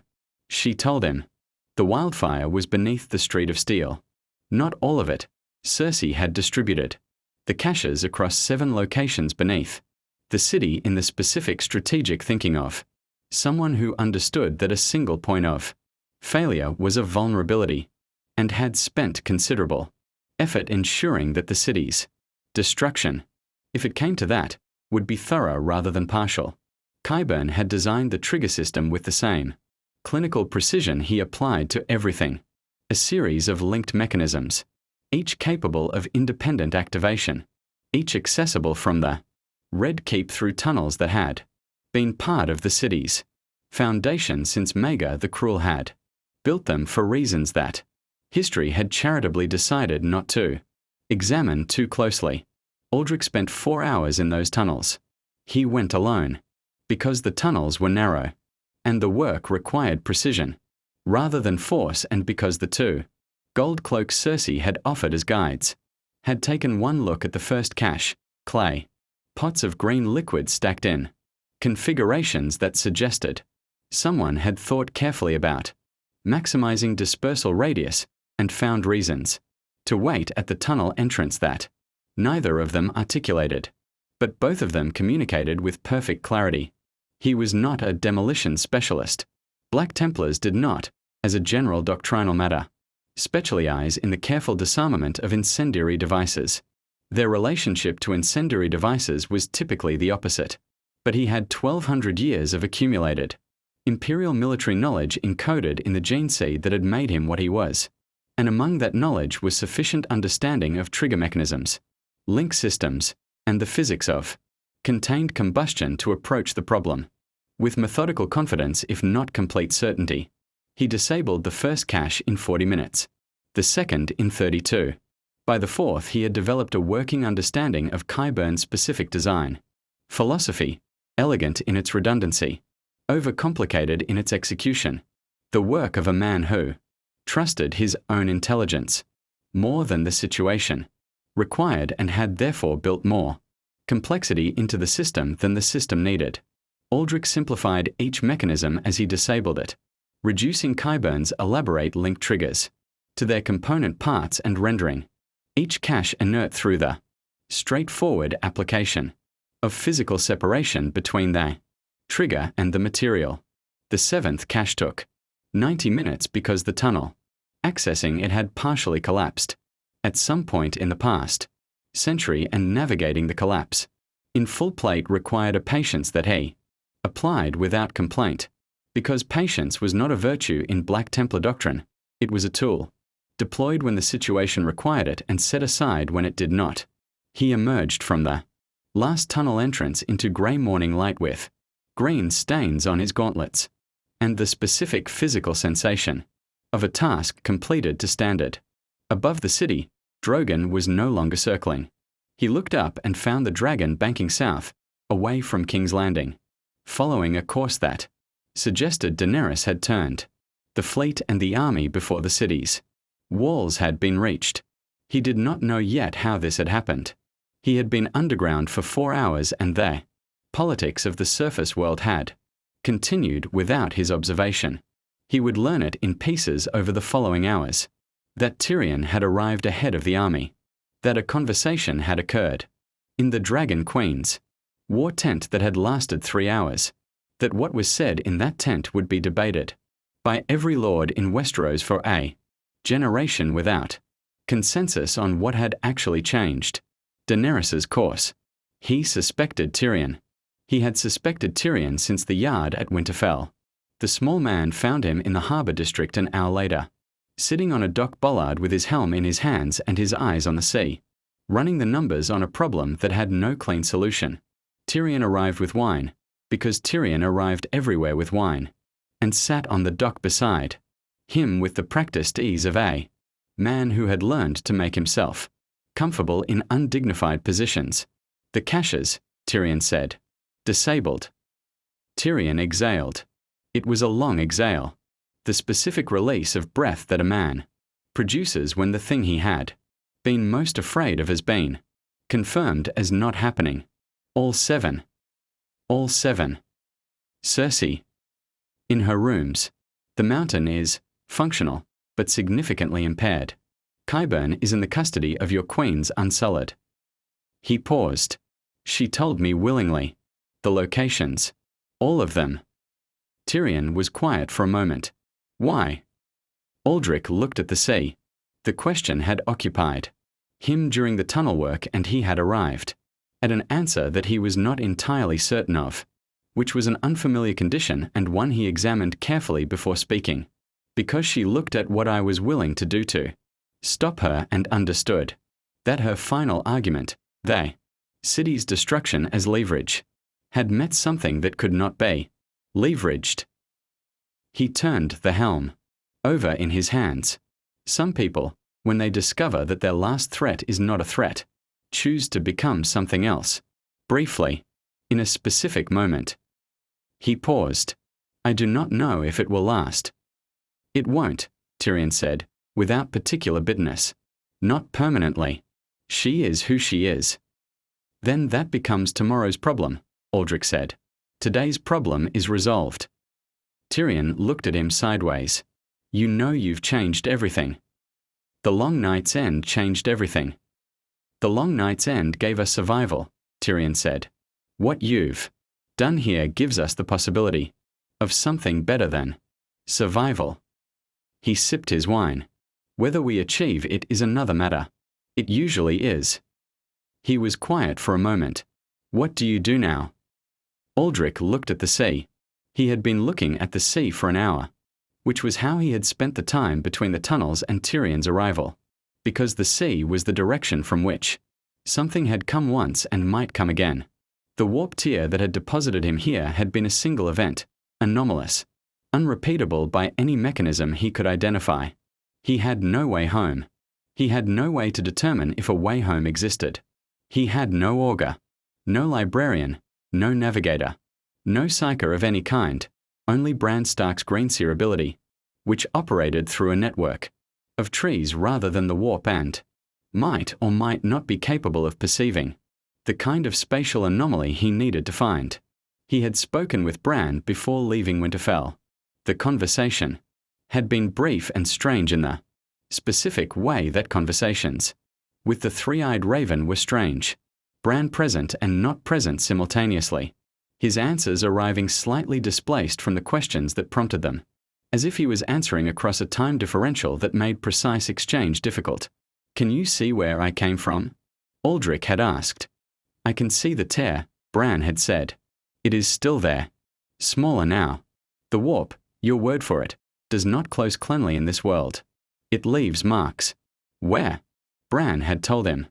She told him the wildfire was beneath the Street of Steel. Not all of it. Cersei had distributed the caches across 7 locations beneath the city in the specific strategic thinking of someone who understood that a single point of failure was a vulnerability, and had spent considerable effort ensuring that the city's destruction, if it came to that, would be thorough rather than partial. Qyburn had designed the trigger system with the same clinical precision he applied to everything, a series of linked mechanisms, each capable of independent activation, each accessible from the Red Keep through tunnels that had been part of the city's foundation since Maega the Cruel had built them for reasons that history had charitably decided not to Examine too closely. Aldrich spent 4 hours in those tunnels. He went alone, because the tunnels were narrow, and the work required precision, rather than force, and because the two gold-cloaked Circe had offered as guides, had taken one look at the first cache, clay, pots of green liquid stacked in, configurations that suggested someone had thought carefully about maximizing dispersal radius and found reasons to wait at the tunnel entrance that neither of them articulated, but both of them communicated with perfect clarity. He was not a demolition specialist. Black Templars did not, as a general doctrinal matter, specialize in the careful disarmament of incendiary devices. Their relationship to incendiary devices was typically the opposite. But he had 1,200 years of accumulated imperial military knowledge encoded in the gene seed that had made him what he was. And among that knowledge was sufficient understanding of trigger mechanisms, link systems, and the physics of contained combustion to approach the problem with methodical confidence, if not complete certainty. He disabled the first cache in 40 minutes, the second in 32. By the fourth, he had developed a working understanding of Qyburn's specific design. Philosophy, elegant in its redundancy, overcomplicated in its execution. The work of a man who trusted his own intelligence more than the situation required, and had therefore built more complexity into the system than the system needed. Aldrich simplified each mechanism as he disabled it, reducing Qyburn's elaborate link triggers to their component parts and rendering each cache inert through the straightforward application of physical separation between the trigger and the material. The seventh cache took 90 minutes because the tunnel accessing it had partially collapsed at some point in the past century, and navigating the collapse in full plate required a patience that he applied without complaint, because patience was not a virtue in Black Templar doctrine. It was a tool, deployed when the situation required it and set aside when it did not. He emerged from the last tunnel entrance into grey morning light with green stains on his gauntlets, and the specific physical sensation of a task completed to standard. Above the city, Drogon was no longer circling. He looked up and found the dragon banking south, away from King's Landing, following a course that suggested Daenerys had turned the fleet and the army before the cities' walls had been reached. He did not know yet how this had happened. He had been underground for 4 hours, and the politics of the surface world had continued without his observation. He would learn it in pieces over the following hours. That Tyrion had arrived ahead of the army. That a conversation had occurred in the Dragon Queen's war tent that had lasted 3 hours. That what was said in that tent would be debated by every lord in Westeros for a generation without consensus on what had actually changed. Daenerys's course. He suspected Tyrion. He had suspected Tyrion since the yard at Winterfell. The small man found him in the harbour district an hour later, sitting on a dock bollard with his helm in his hands and his eyes on the sea, running the numbers on a problem that had no clean solution. Tyrion arrived with wine, because Tyrion arrived everywhere with wine, and sat on the dock beside him with the practiced ease of a man who had learned to make himself comfortable in undignified positions. The caches, Tyrion said. Disabled. Tyrion exhaled. It was a long exhale, the specific release of breath that a man produces when the thing he had been most afraid of has been confirmed as not happening. All seven. All seven. Circe. In her rooms. The mountain is functional, but significantly impaired. Qyburn is in the custody of your queens unsullied. He paused. She told me willingly. The locations. All of them. Tyrion was quiet for a moment. Why? Aldrich looked at the sea. The question had occupied him during the tunnel work, and he had arrived at an answer that he was not entirely certain of, which was an unfamiliar condition and one he examined carefully before speaking. Because she looked at what I was willing to do to stop her, and understood that her final argument, the city's destruction as leverage, had met something that could not be leveraged. He turned the helm over in his hands. Some people When they discover that their last threat is not a threat, choose to become something else. Briefly, in a specific moment. He paused. I do not know if it will last. It won't, Tyrion said, without particular bitterness. Not permanently. She is who she is. Then that becomes tomorrow's problem, Aldrich said. Today's problem is resolved. Tyrion looked at him sideways. You know you've changed everything. The long night's end changed everything. The long night's end gave us survival, Tyrion said. What you've done here gives us the possibility of something better than survival. He sipped his wine. Whether we achieve it is another matter. It usually is. He was quiet for a moment. What do you do now? Aldrich looked at the sea. He had been looking at the sea for an hour, which was how he had spent the time between the tunnels and Tyrion's arrival, because the sea was the direction from which something had come once and might come again. The warp tier that had deposited him here had been a single event, anomalous, unrepeatable by any mechanism he could identify. He had no way home. He had no way to determine if a way home existed. He had no augur, no librarian, no navigator, no psyker of any kind, only Bran Stark's greenseer ability, which operated through a network of trees rather than the warp and might or might not be capable of perceiving the kind of spatial anomaly he needed to find. He had spoken with Bran before leaving Winterfell. The conversation had been brief and strange in the specific way that conversations with the three-eyed raven were strange. Bran present and not present simultaneously. His answers arriving slightly displaced from the questions that prompted them, as if he was answering across a time differential that made precise exchange difficult. Can you see where I came from? Aldrich had asked. I can see the tear, Bran had said. It is still there. Smaller now. The warp, your word for it, does not close cleanly in this world. It leaves marks. Where? Bran had told him.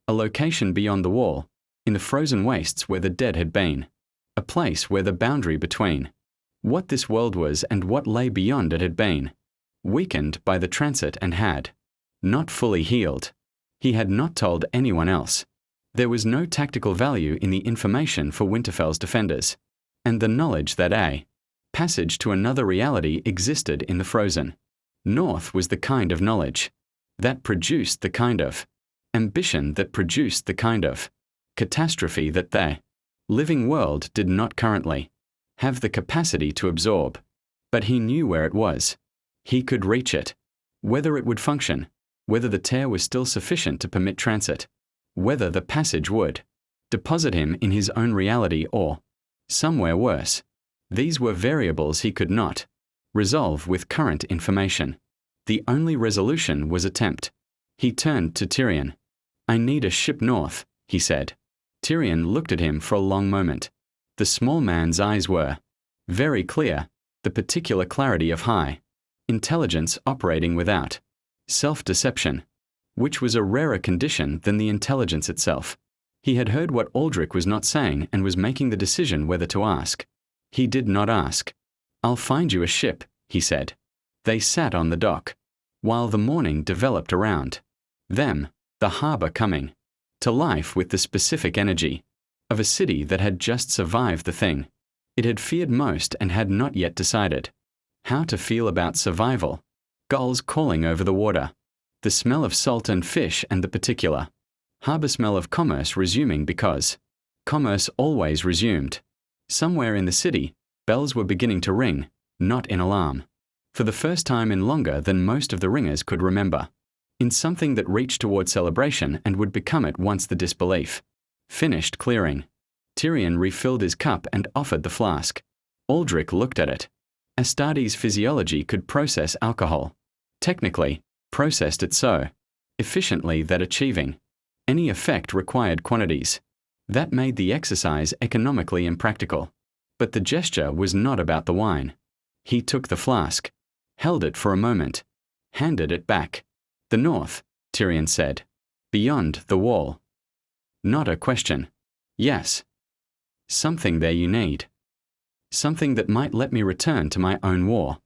A location beyond the wall, in the frozen wastes where the dead had been. A place where the boundary between what this world was and what lay beyond it had been, weakened by the transit and had not fully healed. He had not told anyone else. There was no tactical value in the information for Winterfell's defenders, and the knowledge that a passage to another reality existed in the frozen north was the kind of knowledge that produced the kind of ambition that produced the kind of catastrophe that the living world did not currently have the capacity to absorb. But he knew where it was. He could reach it. Whether it would function, whether the tear was still sufficient to permit transit, whether the passage would deposit him in his own reality or somewhere worse. These were variables he could not resolve with current information. The only resolution was attempt. He turned to Tyrion. I need a ship north, he said. Tyrion looked at him for a long moment. The small man's eyes were very clear, the particular clarity of high intelligence operating without self-deception, which was a rarer condition than the intelligence itself. He had heard what Aldrich was not saying and was making the decision whether to ask. He did not ask. I'll find you a ship, he said. They sat on the dock, while the morning developed around them, the harbour coming to life with the specific energy of a city that had just survived the thing it had feared most and had not yet decided how to feel about survival. Gulls calling over the water, the smell of salt and fish, and the particular harbour smell of commerce resuming because commerce always resumed. Somewhere in the city, bells were beginning to ring, not in alarm, for the first time in longer than most of the ringers could remember, in something that reached toward celebration and would become it once the disbelief finished clearing. Tyrion refilled his cup and offered the flask. Aldrich looked at it. Astartes' physiology could process alcohol. Technically, processed it so efficiently that achieving any effect required quantities that made the exercise economically impractical. But the gesture was not about the wine. He took the flask, held it for a moment, handed it back. The north, Tyrion said. Beyond the wall. Not a question. Yes. Something there you need. Something that might let me return to my own war.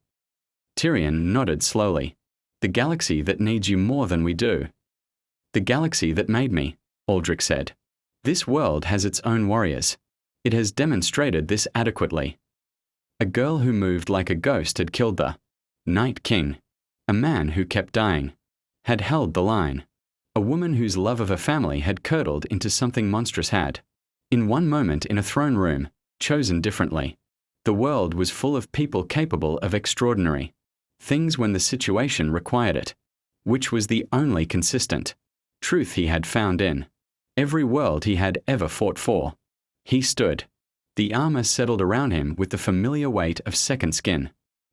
Tyrion nodded slowly. The galaxy that needs you more than we do. The galaxy that made me, Aldrich said. This world has its own warriors. It has demonstrated this adequately. A girl who moved like a ghost had killed the Night King. A man who kept dying had held the line. A woman whose love of a family had curdled into something monstrous had, in one moment in a throne room, chosen differently. The world was full of people capable of extraordinary things when the situation required it, which was the only consistent truth he had found in every world he had ever fought for. He stood. The armor settled around him with the familiar weight of second skin,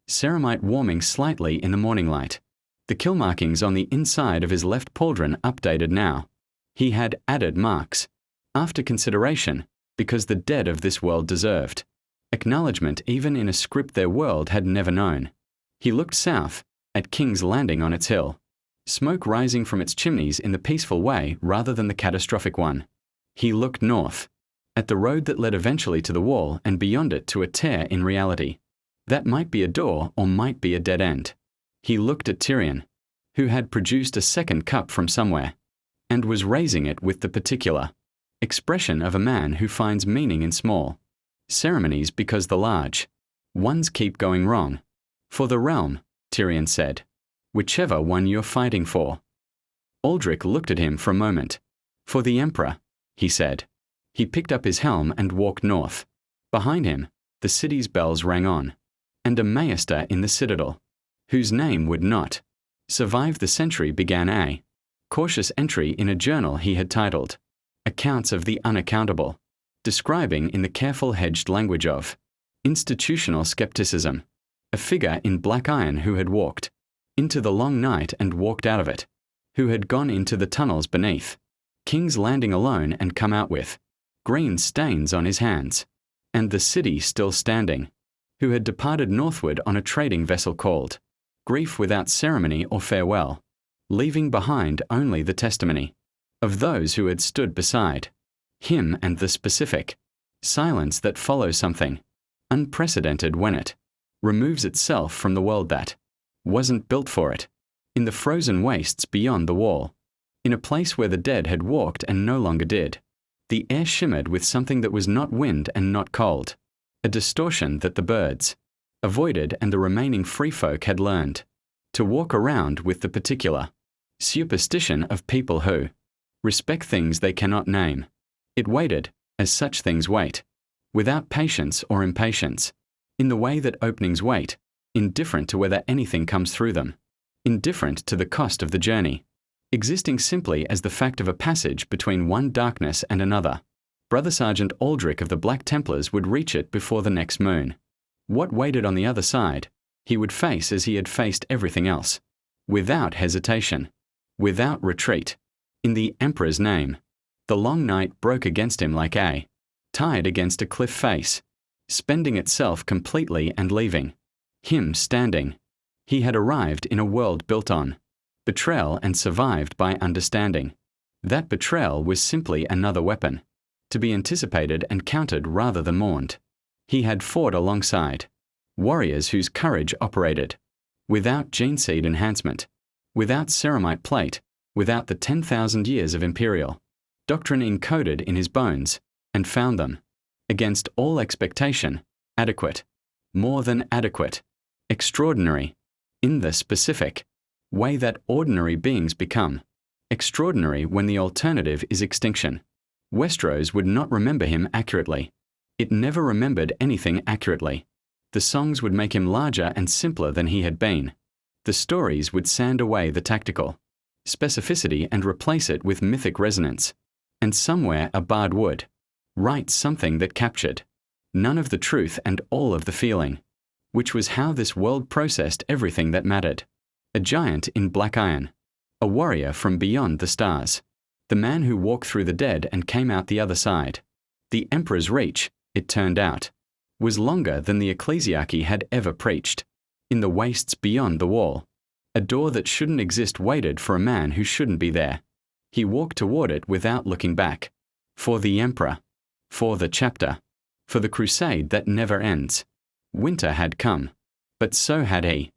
ceramite warming slightly in the morning light. The kill markings on the inside of his left pauldron updated now. He had added marks. After consideration, because the dead of this world deserved acknowledgement even in a script their world had never known. He looked south, at King's Landing on its hill, smoke rising from its chimneys in the peaceful way rather than the catastrophic one. He looked north, at the road that led eventually to the wall and beyond it to a tear in reality. That might be a door or might be a dead end. He looked at Tyrion, who had produced a second cup from somewhere, and was raising it with the particular expression of a man who finds meaning in small ceremonies because the large ones keep going wrong. For the realm, Tyrion said. Whichever one you're fighting for. Aldrich looked at him for a moment. For the Emperor, he said. He picked up his helm and walked north. Behind him, the city's bells rang on, and a maester in the citadel, whose name would not survive the century, began a cautious entry in a journal he had titled Accounts of the Unaccountable, describing in the careful hedged language of institutional skepticism a figure in black iron who had walked into the long night and walked out of it, who had gone into the tunnels beneath King's Landing alone and come out with green stains on his hands, and the city still standing, who had departed northward on a trading vessel called Grief without ceremony or farewell, leaving behind only the testimony of those who had stood beside him and the specific silence that follows something unprecedented when it removes itself from the world that wasn't built for it, in the frozen wastes beyond the wall, in a place where the dead had walked and no longer did. The air shimmered with something that was not wind and not cold, a distortion that the birds avoided and the remaining free folk had learned to walk around with the particular superstition of people who respect things they cannot name. It waited, as such things wait, without patience or impatience, in the way that openings wait, indifferent to whether anything comes through them, indifferent to the cost of the journey, existing simply as the fact of a passage between one darkness and another. Brother Sergeant Aldrich of the Black Templars would reach it before the next moon. What waited on the other side, he would face as he had faced everything else, without hesitation, without retreat. In the Emperor's name, the long night broke against him like a tide against a cliff face, spending itself completely and leaving him standing. He had arrived in a world built on betrayal and survived by understanding. That betrayal was simply another weapon, to be anticipated and countered rather than mourned. He had fought alongside warriors whose courage operated without gene seed enhancement, without ceramite plate, without the 10,000 years of imperial doctrine encoded in his bones, and found them, against all expectation, adequate, more than adequate, extraordinary, in the specific way that ordinary beings become extraordinary when the alternative is extinction. Westeros would not remember him accurately. It never remembered anything accurately. The songs would make him larger and simpler than he had been. The stories would sand away the tactical specificity and replace it with mythic resonance. And somewhere a bard would write something that captured none of the truth and all of the feeling, which was how this world processed everything that mattered. A giant in black iron, a warrior from beyond the stars, the man who walked through the dead and came out the other side. The Emperor's reach, it turned out, was longer than the ecclesiarchy had ever preached. In the wastes beyond the wall, a door that shouldn't exist waited for a man who shouldn't be there. He walked toward it without looking back. For the Emperor, for the chapter, for the crusade that never ends. Winter had come, but so had he.